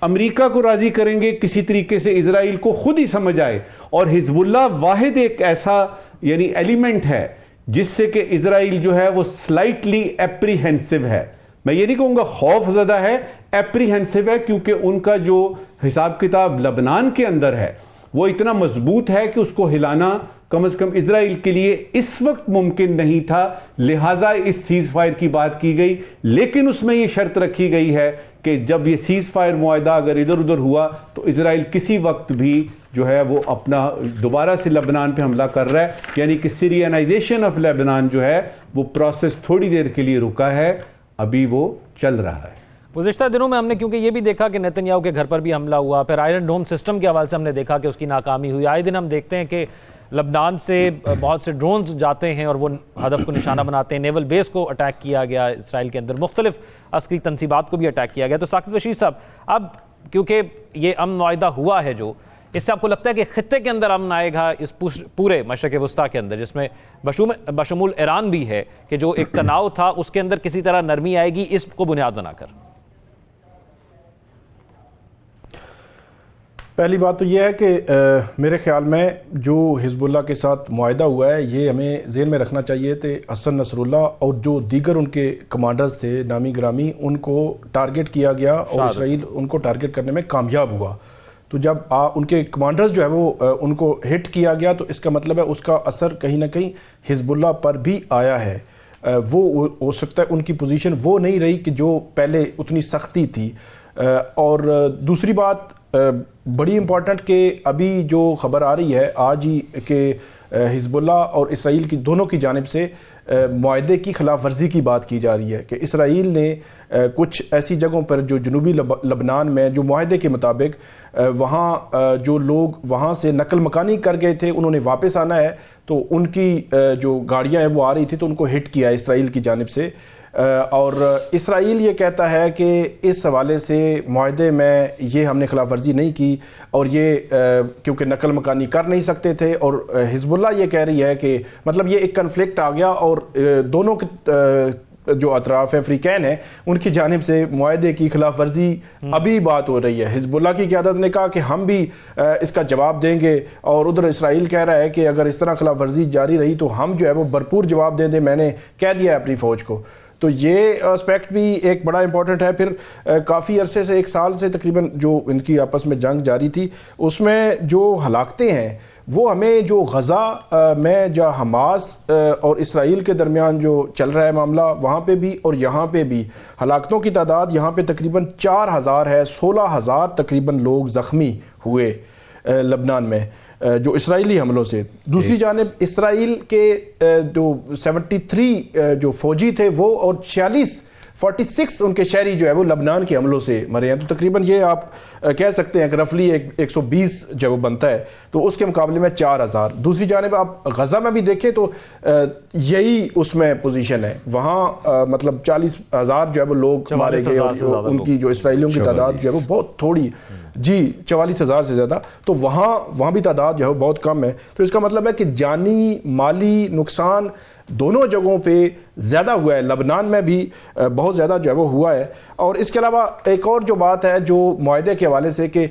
امریکہ کو راضی کریں گے کسی طریقے سے اسرائیل کو خود ہی سمجھ آئے. اور حزب اللہ واحد ایک ایسا یعنی ایلیمنٹ ہے جس سے کہ اسرائیل جو ہے وہ سلائٹلی اپریہنسو ہے. میں یہ نہیں کہوں گا خوف زدہ ہے, اپریہنسو ہے, کیونکہ ان کا جو حساب کتاب لبنان کے اندر ہے وہ اتنا مضبوط ہے کہ اس کو ہلانا کم از کم اسرائیل کے لیے اس وقت ممکن نہیں تھا. لہٰذا اس سیز فائر کی بات کی گئی, لیکن اس میں یہ شرط رکھی گئی ہے کہ جب یہ سیز فائر معاہدہ اگر ادھر ادھر ہوا تو اسرائیل کسی وقت بھی جو ہے وہ اپنا دوبارہ سے لبنان پہ حملہ کر رہا ہے. یعنی کہ سیرینائزیشن آف لبنان جو ہے وہ پروسیس تھوڑی دیر کے لیے رکا ہے, ابھی وہ چل رہا ہے. گزشتہ دنوں میں ہم نے کیونکہ یہ بھی دیکھا کہ نیتن یاہو کے گھر پر بھی حملہ ہوا, پھر آئرن ڈوم سسٹم کے حوالے سے ہم نے دیکھا کہ اس کی ناکامی ہوئی. آئے دن ہم دیکھتے ہیں کہ لبنان سے بہت سے ڈرونز جاتے ہیں اور وہ ہدف کو نشانہ بناتے ہیں. نیول بیس کو اٹیک کیا گیا اسرائیل کے اندر, مختلف عسکری تنصیبات کو بھی اٹیک کیا گیا. تو ثاقب بشیر صاحب, اب کیونکہ یہ امن معاہدہ ہوا ہے, جو اس سے آپ کو لگتا ہے کہ خطے کے اندر امن آئے گا اس پورے مشرق وسطیٰ کے اندر, جس میں بشمول ایران بھی ہے, کہ جو ایک تناؤ تھا اس کے اندر کسی طرح نرمی آئے گی اس کو بنیاد بنا کر؟ پہلی بات تو یہ ہے کہ میرے خیال میں جو حزب اللہ کے ساتھ معاہدہ ہوا ہے یہ ہمیں ذہن میں رکھنا چاہیے تھے. حسن نصر اللہ اور جو دیگر ان کے کمانڈرز تھے نامی گرامی, ان کو ٹارگٹ کیا گیا اور اسرائیل ان کو ٹارگٹ کرنے میں کامیاب ہوا. تو جب ان کے کمانڈرز جو ہے وہ ان کو ہٹ کیا گیا تو اس کا مطلب ہے اس کا اثر کہیں نہ کہیں حزب اللہ پر بھی آیا ہے. وہ ہو سکتا ہے ان کی پوزیشن وہ نہیں رہی کہ جو پہلے اتنی سختی تھی. اور دوسری بات بڑی امپورٹنٹ کہ ابھی جو خبر آ رہی ہے آج ہی کہ حزب اللہ اور اسرائیل کی دونوں کی جانب سے معاہدے کی خلاف ورزی کی بات کی جا رہی ہے کہ اسرائیل نے کچھ ایسی جگہوں پر جو جنوبی لبنان میں جو معاہدے کے مطابق وہاں جو لوگ وہاں سے نقل مکانی کر گئے تھے انہوں نے واپس آنا ہے, تو ان کی جو گاڑیاں ہیں وہ آ رہی تھی تو ان کو ہٹ کیا اسرائیل کی جانب سے. اور اسرائیل یہ کہتا ہے کہ اس حوالے سے معاہدے میں یہ ہم نے خلاف ورزی نہیں کی اور یہ کیونکہ نقل مکانی کر نہیں سکتے تھے. اور حزب اللہ یہ کہہ رہی ہے کہ مطلب یہ ایک کنفلکٹ آ گیا اور دونوں جو اطراف فریقین ہیں ان کی جانب سے معاہدے کی خلاف ورزی ابھی بات ہو رہی ہے. حزب اللہ کی قیادت نے کہا کہ ہم بھی اس کا جواب دیں گے, اور ادھر اسرائیل کہہ رہا ہے کہ اگر اس طرح خلاف ورزی جاری رہی تو ہم جو ہے وہ بھرپور جواب دیں, میں نے کہہ دیا ہے اپنی فوج کو. تو یہ اسپیکٹ بھی ایک بڑا امپورٹنٹ ہے. پھر کافی عرصے سے 1 سال سے تقریباً جو ان کی آپس میں جنگ جاری تھی اس میں جو ہلاکتیں ہیں وہ ہمیں جو غزہ میں جو حماس اور اسرائیل کے درمیان جو چل رہا ہے معاملہ وہاں پہ بھی اور یہاں پہ بھی ہلاکتوں کی تعداد یہاں پہ تقریباً 4000 ہے. 16000 تقریباً لوگ زخمی ہوئے لبنان میں جو اسرائیلی حملوں سے. دوسری جانب اسرائیل کے جو 73 جو فوجی تھے وہ اور 46 ان کے شہری جو ہے وہ لبنان کے حملوں سے مرے ہیں. تو تقریباً یہ آپ کہہ سکتے ہیں کہ رفلی 120 جو بنتا ہے, تو اس کے مقابلے میں 4000. دوسری جانب آپ غزہ میں بھی دیکھیں تو یہی اس میں پوزیشن ہے, وہاں مطلب 40,000 جو ہے وہ لوگ مارے گئے اور ان کی جو اسرائیلیوں کی تعداد جو ہے وہ بہت تھوڑی, جی 44,000 سے زیادہ. تو وہاں بھی تعداد جو ہے وہ بہت کم ہے. تو اس کا مطلب ہے کہ جانی مالی نقصان دونوں جگہوں پہ زیادہ ہوا ہے, لبنان میں بھی بہت زیادہ جو ہے وہ ہوا ہے. اور اس کے علاوہ ایک اور جو بات ہے جو معاہدے کے حوالے سے کہ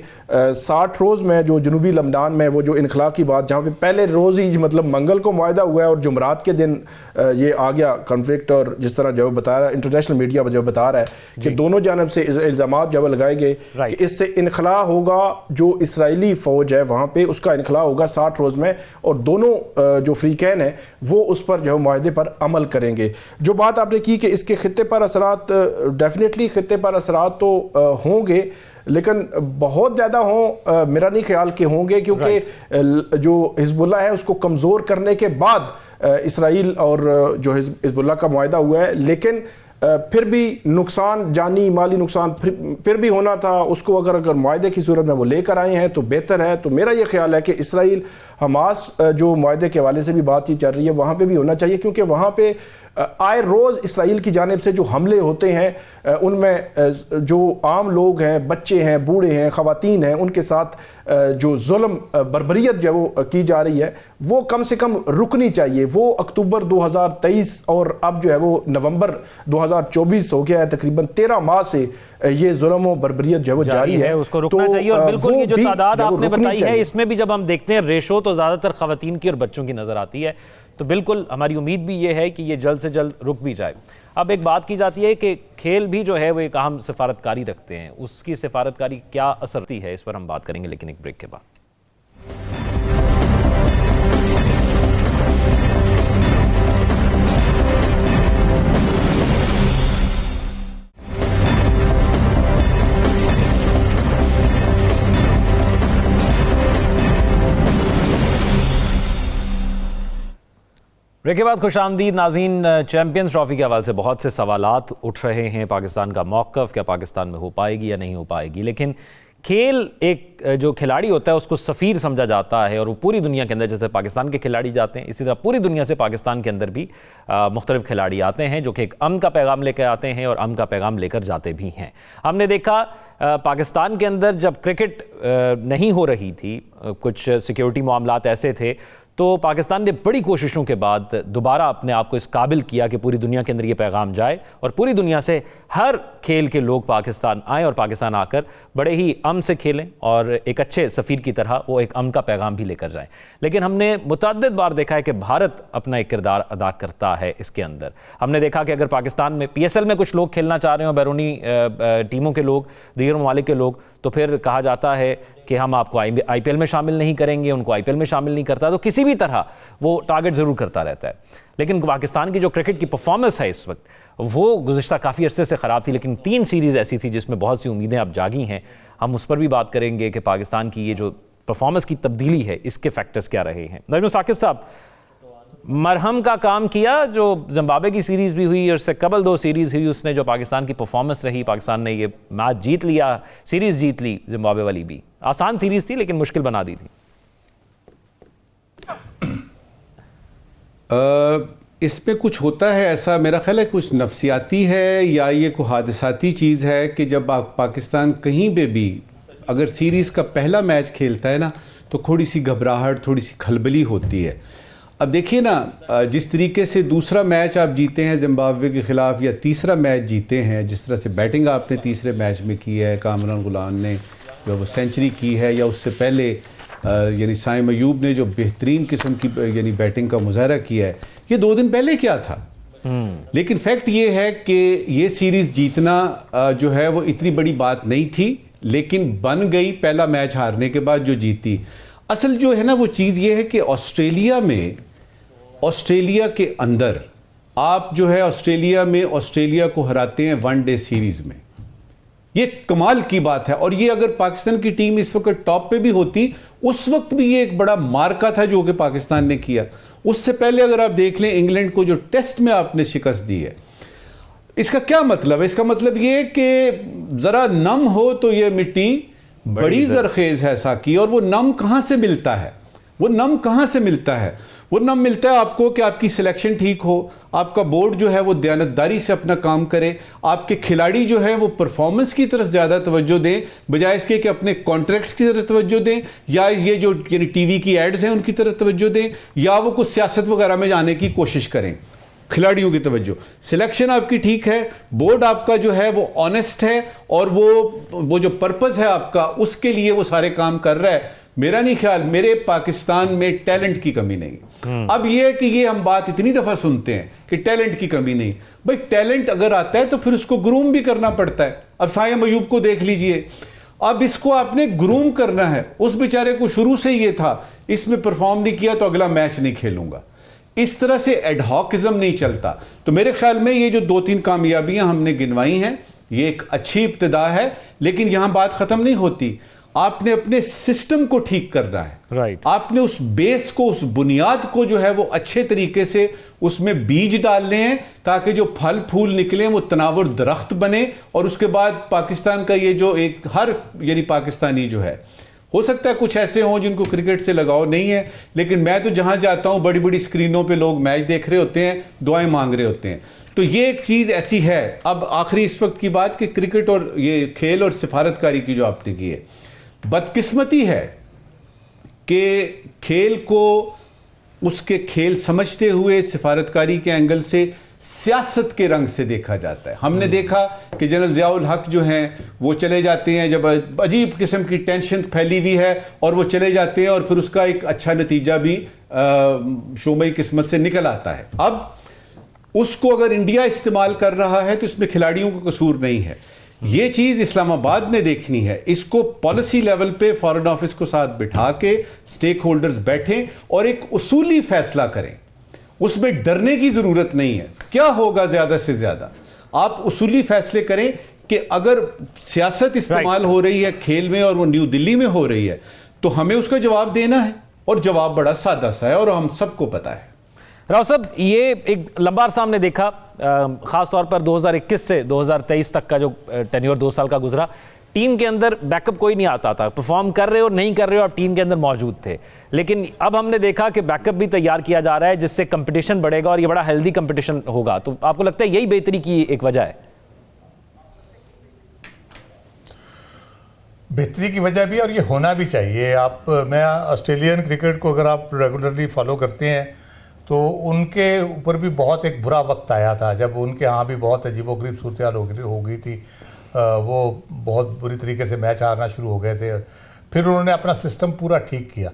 60 روز میں جو جنوبی لبنان میں وہ جو انخلاء کی بات, جہاں پہ پہلے روز ہی مطلب منگل کو معاہدہ ہوا ہے اور جمعرات کے دن یہ آ گیا کنفلکٹ, اور جس طرح جو بتا رہا ہے انٹرنیشنل میڈیا جو بتا رہا ہے کہ دونوں جانب سے الزامات جو لگائے گئے کہ اس سے انخلاء ہوگا, جو اسرائیلی فوج ہے وہاں پہ اس کا انخلاء ہوگا 60 روز میں, اور دونوں جو فریقین ہیں وہ اس پر جو ہے معاہدے پر عمل کریں گے. جو بات آپ نے کی کہ اس کے خطے پر اثرات، ڈیفینیٹلی خطے پر اثرات تو ہوں گے، لیکن بہت زیادہ ہوں میرا نہیں خیال کہ ہوں گے، کیونکہ جو حزب اللہ ہے اس کو کمزور کرنے کے بعد اسرائیل اور جو حزب اللہ کا معاہدہ ہوا ہے، لیکن پھر بھی نقصان، جانی مالی نقصان پھر بھی ہونا تھا اس کو، اگر معاہدے کی صورت میں وہ لے کر آئے ہیں تو بہتر ہے۔ تو میرا یہ خیال ہے کہ اسرائیل حماس جو معاہدے کے حوالے سے بھی بات چیت چل رہی ہے وہاں پہ بھی ہونا چاہیے، کیونکہ وہاں پہ آئے روز اسرائیل کی جانب سے جو حملے ہوتے ہیں ان میں جو عام لوگ ہیں، بچے ہیں، بوڑھے ہیں، خواتین ہیں، ان کے ساتھ جو ظلم بربریت جو وہ کی جا رہی ہے وہ کم سے کم رکنی چاہیے۔ وہ اکتوبر 2023 اور اب جو ہے وہ نومبر 2024 ہو گیا ہے، تقریباً 13 ماہ سے یہ ظلم و بربریت جو ہے وہ جاری ہے، اس کو رکنا چاہیے۔ اور بالکل یہ جو تعداد آپ نے بتائی ہے اس میں بھی جب ہم دیکھتے ہیں ریشو تو زیادہ تر خواتین کی اور بچوں کی نظر آتی ہے، تو بالکل ہماری امید بھی یہ ہے کہ یہ جلد سے جلد رک بھی جائے۔ اب ایک بات کی جاتی ہے کہ کھیل بھی جو ہے وہ ایک اہم سفارتکاری رکھتے ہیں، اس کی سفارتکاری کیا اثر ہوتی ہے اس پر ہم بات کریں گے، لیکن ایک بریک کے بعد۔ بریک کے بعد خوش آمدید ناظرین۔ چیمپئنز ٹرافی کے حوالے سے بہت سے سوالات اٹھ رہے ہیں، پاکستان کا موقف کیا پاکستان میں ہو پائے گی یا نہیں ہو پائے گی، لیکن کھیل ایک جو کھلاڑی ہوتا ہے اس کو سفیر سمجھا جاتا ہے، اور وہ پوری دنیا کے اندر جیسے پاکستان کے کھلاڑی جاتے ہیں اسی طرح پوری دنیا سے پاکستان کے اندر بھی مختلف کھلاڑی آتے ہیں جو کہ ایک امن کا پیغام لے کے آتے ہیں اور امن کا پیغام لے کر جاتے بھی ہیں۔ ہم نے دیکھا پاکستان کے اندر جب کرکٹ نہیں ہو رہی تھی، کچھ سیکیورٹی معاملات ایسے تھے، تو پاکستان نے بڑی کوششوں کے بعد دوبارہ اپنے آپ کو اس قابل کیا کہ پوری دنیا کے اندر یہ پیغام جائے اور پوری دنیا سے ہر کھیل کے لوگ پاکستان آئیں اور پاکستان آ کر بڑے ہی امن سے کھیلیں اور ایک اچھے سفیر کی طرح وہ ایک امن کا پیغام بھی لے کر جائیں۔ لیکن ہم نے متعدد بار دیکھا ہے کہ بھارت اپنا ایک کردار ادا کرتا ہے اس کے اندر۔ ہم نے دیکھا کہ اگر پاکستان میں پی ایس ایل میں کچھ لوگ کھیلنا چاہ رہے ہیں، بیرونی ٹیموں کے لوگ، دیگر ممالک کے لوگ، تو پھر کہا جاتا ہے کہ ہم آپ کو آئی پی ایل میں شامل نہیں کریں گے، ان کو آئی پی ایل میں شامل نہیں کرتا، تو کسی بھی طرح وہ ٹارگٹ ضرور کرتا رہتا ہے۔ لیکن پاکستان کی جو کرکٹ کی پرفارمنس ہے اس وقت وہ گزشتہ کافی عرصے سے خراب تھی، لیکن 3 سیریز ایسی تھی جس میں بہت سی امیدیں اب جاگی ہیں۔ ہم اس پر بھی بات کریں گے کہ پاکستان کی یہ جو پرفارمنس کی تبدیلی ہے اس کے فیکٹرز کیا رہے ہیں۔ نجم ثاقب صاحب، مرہم کا کام کیا جو زمبابوے کی سیریز بھی ہوئی اور اس سے قبل 2 سیریز ہوئی، اس نے جو پاکستان کی پرفارمنس رہی، پاکستان نے یہ میچ جیت لیا، سیریز جیت لی، زمبابوے والی بھی آسان سیریز تھی لیکن مشکل بنا دی تھی۔ اس میں کچھ ہوتا ہے ایسا، میرا خیال ہے کچھ نفسیاتی ہے یا یہ کوئی حادثاتی چیز ہے کہ جب پاکستان کہیں پہ بھی اگر سیریز کا پہلا میچ کھیلتا ہے نا تو تھوڑی سی گھبراہٹ، تھوڑی سی کھلبلی ہوتی ہے۔ اب دیکھیے نا، جس طریقے سے دوسرا میچ آپ جیتے ہیں زمبابوے کے خلاف یا تیسرا میچ جیتے ہیں، جس طرح سے بیٹنگ آپ نے تیسرے میچ میں کی ہے، کامران غلام نے جو وہ سینچری کی ہے، یا اس سے پہلے یعنی سائم ایوب نے جو بہترین قسم کی یعنی بیٹنگ کا مظاہرہ کیا ہے، یہ 2 دن پہلے کیا تھا۔ لیکن فیکٹ یہ ہے کہ یہ سیریز جیتنا جو ہے وہ اتنی بڑی بات نہیں تھی، لیکن بن گئی پہلا میچ ہارنے کے بعد جو جیتی۔ اصل جو ہے نا وہ چیز یہ ہے کہ آسٹریلیا کے اندر آپ جو ہے آسٹریلیا کو ہراتے ہیں 1 ڈے سیریز میں، یہ کمال کی بات ہے۔ اور یہ اگر پاکستان کی ٹیم اس وقت ٹاپ پہ بھی ہوتی، اس وقت بھی یہ ایک بڑا مارکا تھا جو کہ پاکستان نے کیا۔ اس سے پہلے اگر آپ دیکھ لیں انگلینڈ کو جو ٹیسٹ میں آپ نے شکست دی ہے، اس کا کیا مطلب ہے؟ اس کا مطلب یہ کہ ذرا نم ہو تو یہ مٹی بڑی زرخیز ہے ساکی۔ اور وہ نم کہاں سے ملتا ہے؟ وہ نم ملتا ہے آپ کو کہ آپ کی سلیکشن ٹھیک ہو، آپ کا بورڈ جو ہے وہ دیانتداری سے اپنا کام کرے، آپ کے کھلاڑی جو ہے وہ پرفارمنس کی طرف زیادہ توجہ دیں بجائے اس کے کہ اپنے کانٹریکٹس کی طرف توجہ دیں، یا یہ جو یعنی ٹی وی کی ایڈز ہیں ان کی طرف توجہ دیں، یا وہ کچھ سیاست وغیرہ میں جانے کی کوشش کریں۔ کھلاڑیوں کی توجہ، سلیکشن آپ کی ٹھیک ہے، بورڈ آپ کا جو ہے وہ آنیسٹ ہے، اور وہ جو پرپز ہے آپ کا اس کے لیے وہ سارے کام کر رہا ہے۔ میرا نہیں خیال، میرے پاکستان میں ٹیلنٹ کی کمی نہیں۔ اب یہ کہ یہ ہم بات اتنی دفعہ سنتے ہیں کہ ٹیلنٹ کی کمی نہیں، بھئی ٹیلنٹ اگر آتا ہے تو پھر اس کو گروم بھی کرنا پڑتا ہے۔ اب سائم ایوب کو دیکھ لیجئے، اب اس کو آپ نے گروم کرنا ہے۔ اس بیچارے کو شروع سے یہ تھا اس میں پرفارم نہیں کیا تو اگلا میچ نہیں کھیلوں گا۔ اس طرح سے ایڈہاکزم نہیں چلتا. تو میرے خیال میں یہ جو 2-3 کامیابیاں ہم نے گنوائی ہیں یہ ایک اچھی ابتدا ہے, لیکن یہاں بات ختم نہیں ہوتی. آپ نے اپنے سسٹم کو ٹھیک کرنا ہے. رائٹ. آپ نے اس بیس کو, اس بنیاد کو جو ہے وہ اچھے طریقے سے اس میں بیج ڈالنے ہیں تاکہ جو پھل پھول نکلیں وہ تناور درخت بنے. اور اس کے بعد پاکستان کا یہ جو ایک ہر یعنی پاکستانی جو ہے, ہو سکتا ہے کچھ ایسے ہوں جن کو کرکٹ سے لگاؤ نہیں ہے, لیکن میں تو جہاں جاتا ہوں بڑی بڑی سکرینوں پہ لوگ میچ دیکھ رہے ہوتے ہیں, دعائیں مانگ رہے ہوتے ہیں. تو یہ ایک چیز ایسی ہے. اب آخری اس وقت کی بات کہ کرکٹ اور یہ کھیل اور سفارتکاری کی جو آپ نے کی ہے, بدقسمتی ہے کہ کھیل کو اس کے کھیل سمجھتے ہوئے سفارتکاری کے اینگل سے سیاست کے رنگ سے دیکھا جاتا ہے. ہم نے دیکھا کہ جنرل ضیاء الحق جو ہیں وہ چلے جاتے ہیں جب عجیب قسم کی ٹینشن پھیلی ہوئی ہے, اور وہ چلے جاتے ہیں اور پھر اس کا ایک اچھا نتیجہ بھی شومئی قسمت سے نکل آتا ہے. اب اس کو اگر انڈیا استعمال کر رہا ہے تو اس میں کھلاڑیوں کا قصور نہیں ہے. یہ چیز اسلام آباد نے دیکھنی ہے. اس کو پالیسی لیول پہ فارن آفس کو ساتھ بٹھا کے سٹیک ہولڈرز بیٹھیں اور ایک اصولی فیصلہ کریں. اس میں ڈرنے کی ضرورت نہیں ہے. کیا ہوگا زیادہ سے زیادہ آپ اصولی فیصلے کریں کہ اگر سیاست استعمال ہو رہی ہے کھیل میں اور وہ نیو دلی میں ہو رہی ہے تو ہمیں اس کا جواب دینا ہے, اور جواب بڑا سادہ سا ہے اور ہم سب کو پتا ہے. راؤ صاحب, یہ ایک لمبا عرصہ ہم نے دیکھا, خاص طور پر 2021 سے 2023 تک کا جو ٹینیور 2 سال کا گزرا, ٹیم کے اندر بیک اپ کوئی نہیں آتا تھا. پرفارم کر رہے ہو نہیں کر رہے ہو آپ ٹیم کے اندر موجود تھے. لیکن اب ہم نے دیکھا کہ بیک اپ بھی تیار کیا جا رہا ہے جس سے کمپٹیشن بڑھے گا اور یہ بڑا ہیلدی کمپٹیشن ہوگا. تو آپ کو لگتا ہے یہی بہتری کی ایک وجہ ہے؟ بہتری کی وجہ بھی, اور یہ ہونا بھی چاہیے. میں آسٹریلین کرکٹ کو اگر آپ ریگولرلی فالو کرتے ہیں تو ان کے اوپر بھی بہت ایک برا وقت آیا تھا جب ان کے ہاں بھی بہت عجیب و غریب صورتحال ہو گئی تھی. وہ بہت بری طریقے سے میچ ہارنا شروع ہو گئے تھے. پھر انہوں نے اپنا سسٹم پورا ٹھیک کیا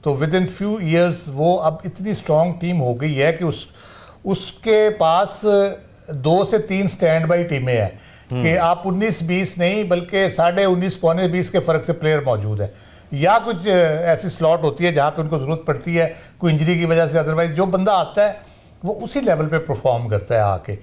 تو ود ان فیو ایئرز وہ اب اتنی اسٹرانگ ٹیم ہو گئی ہے کہ اس کے پاس 2 سے 3 سٹینڈ بائی ٹیمیں ہیں کہ آپ 19-20 نہیں بلکہ 19.5 پونے 20 کے فرق سے پلیئر موجود ہیں. یا کچھ ایسی سلاٹ ہوتی ہے جہاں پہ ان کو ضرورت پڑتی ہے کوئی انجری کی وجہ سے, ادروائز جو بندہ آتا ہے وہ اسی لیول پہ پرفارم کرتا ہے آ کے.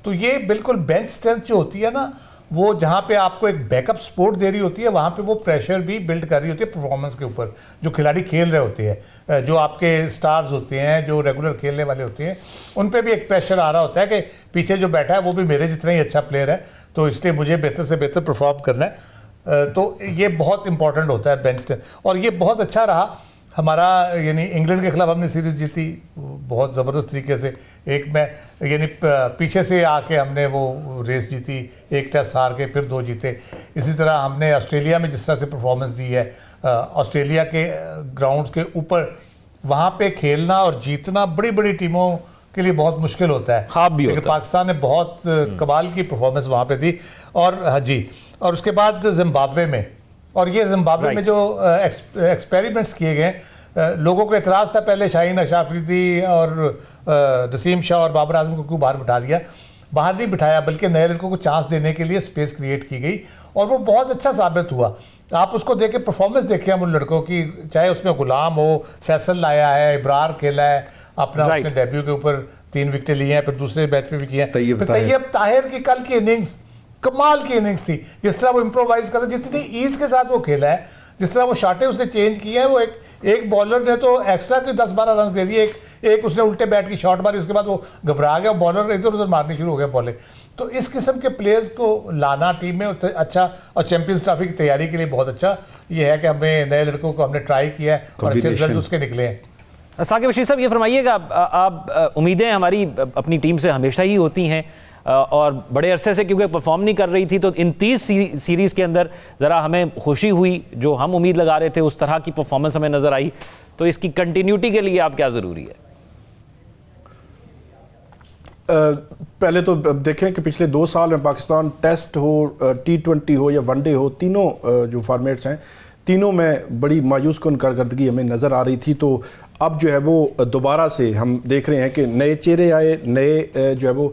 تو یہ بالکل بینچ اسٹرینتھ جو ہوتی ہے نا, وہ جہاں پہ آپ کو ایک بیک اپ سپورٹ دے رہی ہوتی ہے وہاں پہ وہ پریشر بھی بلڈ کر رہی ہوتی ہے پرفارمنس کے اوپر. جو کھلاڑی کھیل رہے ہوتے ہیں, جو آپ کے سٹارز ہوتے ہیں, جو ریگولر کھیلنے والے ہوتے ہیں, ان پہ بھی ایک پریشر آ رہا ہوتا ہے کہ پیچھے جو بیٹھا ہے وہ بھی میرے جتنا ہی اچھا پلیئر ہے تو اس لیے مجھے بہتر سے بہتر پرفارم کرنا ہے. تو یہ بہت امپورٹنٹ ہوتا ہے بینچ اسٹرینتھ. اور یہ بہت اچھا رہا ہمارا, یعنی انگلینڈ کے خلاف ہم نے سیریز جیتی بہت زبردست طریقے سے. ایک میں یعنی پیچھے سے آ کے ہم نے وہ ریس جیتی, 1 ٹیسٹ ہار کے پھر 2 جیتے. اسی طرح ہم نے آسٹریلیا میں جس طرح سے پرفارمنس دی ہے, آسٹریلیا کے گراؤنڈز کے اوپر وہاں پہ کھیلنا اور جیتنا بڑی بڑی ٹیموں کے لیے بہت مشکل ہوتا ہے, خواب بھی ہوتا ہے. پاکستان نے بہت کمال کی پرفارمنس وہاں پہ دی. اور جی, اور اس کے بعد زمبابوے میں, اور یہ زمبابوے میں جو ایکسپیریمنٹس کیے گئے, لوگوں کو اعتراض تھا پہلے شاہین اشرافی اور نسیم شاہ اور بابر اعظم کو کیوں باہر بٹھا دیا. باہر نہیں بٹھایا بلکہ نئے لڑکوں کو چانس دینے کے لیے اسپیس کریٹ کی گئی اور وہ بہت اچھا ثابت ہوا. آپ اس کو دیکھ کے پرفارمنس دیکھیں ہم ان لڑکوں کی, چاہے اس میں غلام ہو, فیصل لایا ہے, ابرار کھیلا ہے اپنا, اس نے ڈیبیو کے اوپر 3 وکٹیں لی ہیں, پھر دوسرے میچ میں بھی کیے ہیں. طیب طاہر کی کل کی اننگز کمال کی اننگز تھی, جس طرح وہ امپرووائز کرتا, جتنی ایز کے ساتھ وہ کھیلا ہے, جس طرح وہ شاٹیں اس نے چینج کی ہیں. وہ ایک بالر نے تو ایکسٹرا کے 10-12 رنز دے دیے, ایک اس نے الٹے بیٹ کی شاٹ ماری, اس کے بعد وہ گھبرا گیا, بالر ادھر ادھر مارنی شروع ہو گیا بالیں. تو اس قسم کے پلیئرز کو لانا ٹیم میں اچھا, اور چیمپئنز ٹرافی کی تیاری کے لیے بہت اچھا یہ ہے کہ ہمیں نئے لڑکوں کو ہم نے ٹرائی کیا ہے اور اچھے رزلٹ اس کے نکلے ہیں. ثاقب بشیر صاحب, یہ فرمائیے گا, آپ امیدیں ہماری اپنی ٹیم سے ہمیشہ ہی ہوتی ہیں اور بڑے عرصے سے کیونکہ پرفارم نہیں کر رہی تھی, تو ان 30 سیریز کے اندر ذرا ہمیں خوشی ہوئی, جو ہم امید لگا رہے تھے اس طرح کی پرفارمنس ہمیں نظر آئی. تو اس کی کنٹینیوٹی کے لیے آپ کیا ضروری ہے؟ پہلے تو دیکھیں کہ پچھلے 2 سال میں پاکستان ٹیسٹ ہو, T20 ہو یا ون ڈے ہو, تینوں جو فارمیٹس ہیں تینوں میں بڑی مایوس کن کارکردگی ہمیں نظر آ رہی تھی. تو اب جو ہے وہ دوبارہ سے ہم دیکھ رہے ہیں کہ نئے چہرے آئے, نئے جو ہے وہ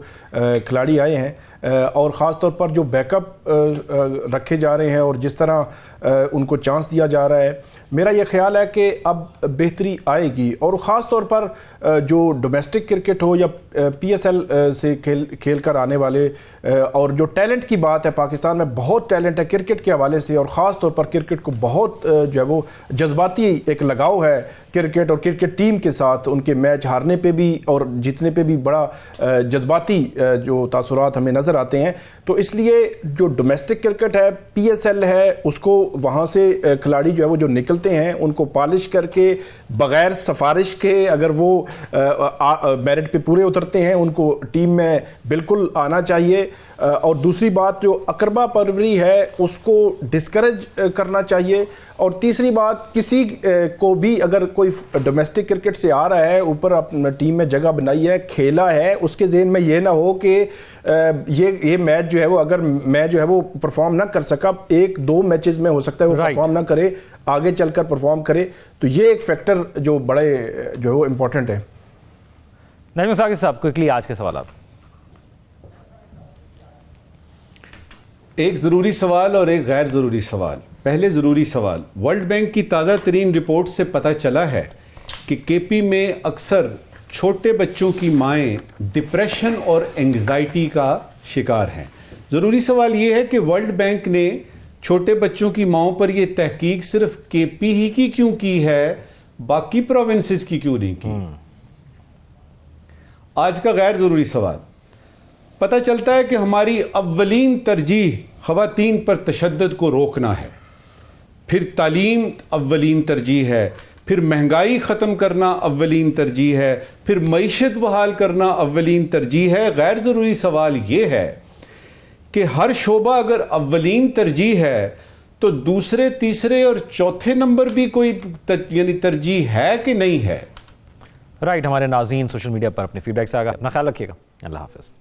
کھلاڑی آئے ہیں. اور خاص طور پر جو بیک اپ رکھے جا رہے ہیں اور جس طرح ان کو چانس دیا جا رہا ہے، میرا یہ خیال ہے کہ اب بہتری آئے گی. اور خاص طور پر جو ڈومیسٹک کرکٹ ہو یا پی ایس ایل سے کھیل کر آنے والے، اور جو ٹیلنٹ کی بات ہے، پاکستان میں بہت ٹیلنٹ ہے کرکٹ کے حوالے سے، اور خاص طور پر کرکٹ کو بہت جو ہے وہ جذباتی ایک لگاؤ ہے کرکٹ اور کرکٹ ٹیم کے ساتھ. ان کے میچ ہارنے پہ بھی اور جیتنے پہ بھی بڑا جذباتی جو تاثرات ہمیں نظر آتے ہیں. تو اس لیے جو ڈومیسٹک کرکٹ ہے، پی ایس ایل ہے، اس کو وہاں سے کھلاڑی جو ہے وہ جو نکلتے ہیں ان کو پالش کر کے بغیر سفارش کے اگر وہ میرٹ پہ پورے اترتے ہیں ان کو ٹیم میں بالکل آنا چاہیے. اور دوسری بات جو اقربا پروری ہے اس کو ڈسکریج کرنا چاہیے. اور تیسری بات، کسی کو بھی اگر کوئی ڈومیسٹک کرکٹ سے آ رہا ہے، اوپر اپنا ٹیم میں جگہ بنائی ہے، کھیلا ہے، اس کے ذہن میں یہ نہ ہو کہ یہ میچ جو ہے وہ اگر میں جو ہے وہ پرفارم نہ کر سکا، 1-2 میچز میں ہو سکتا ہے وہ پرفارم نہ کرے، آگے چل کر پرفارم کرے. تو یہ ایک فیکٹر جو بڑے جو ہے وہ امپورٹنٹ ہے. نجم ثاقب صاحب، کوئکلی آج کے سوالات. ایک ضروری سوال اور ایک غیر ضروری سوال. پہلے ضروری سوال، ورلڈ بینک کی تازہ ترین رپورٹ سے پتہ چلا ہے کہ کے پی میں اکثر چھوٹے بچوں کی مائیں ڈپریشن اور انگزائٹی کا شکار ہیں. ضروری سوال یہ ہے کہ ورلڈ بینک نے چھوٹے بچوں کی ماؤں پر یہ تحقیق صرف کے پی ہی کی کیوں کی ہے، باقی پروونسز کی کیوں نہیں کی؟ آج کا غیر ضروری سوال، پتہ چلتا ہے کہ ہماری اولین ترجیح خواتین پر تشدد کو روکنا ہے، پھر تعلیم اولین ترجیح ہے، پھر مہنگائی ختم کرنا اولین ترجیح ہے، پھر معیشت بحال کرنا اولین ترجیح ہے. غیر ضروری سوال یہ ہے کہ ہر شعبہ اگر اولین ترجیح ہے تو دوسرے، تیسرے اور چوتھے نمبر بھی کوئی یعنی ترجیح ہے کہ نہیں ہے؟ رائٹ، ہمارے ناظرین سوشل میڈیا پر اپنے فیڈ بیک سے آگاہ. اپنا خیال رکھیے گا. اللہ حافظ.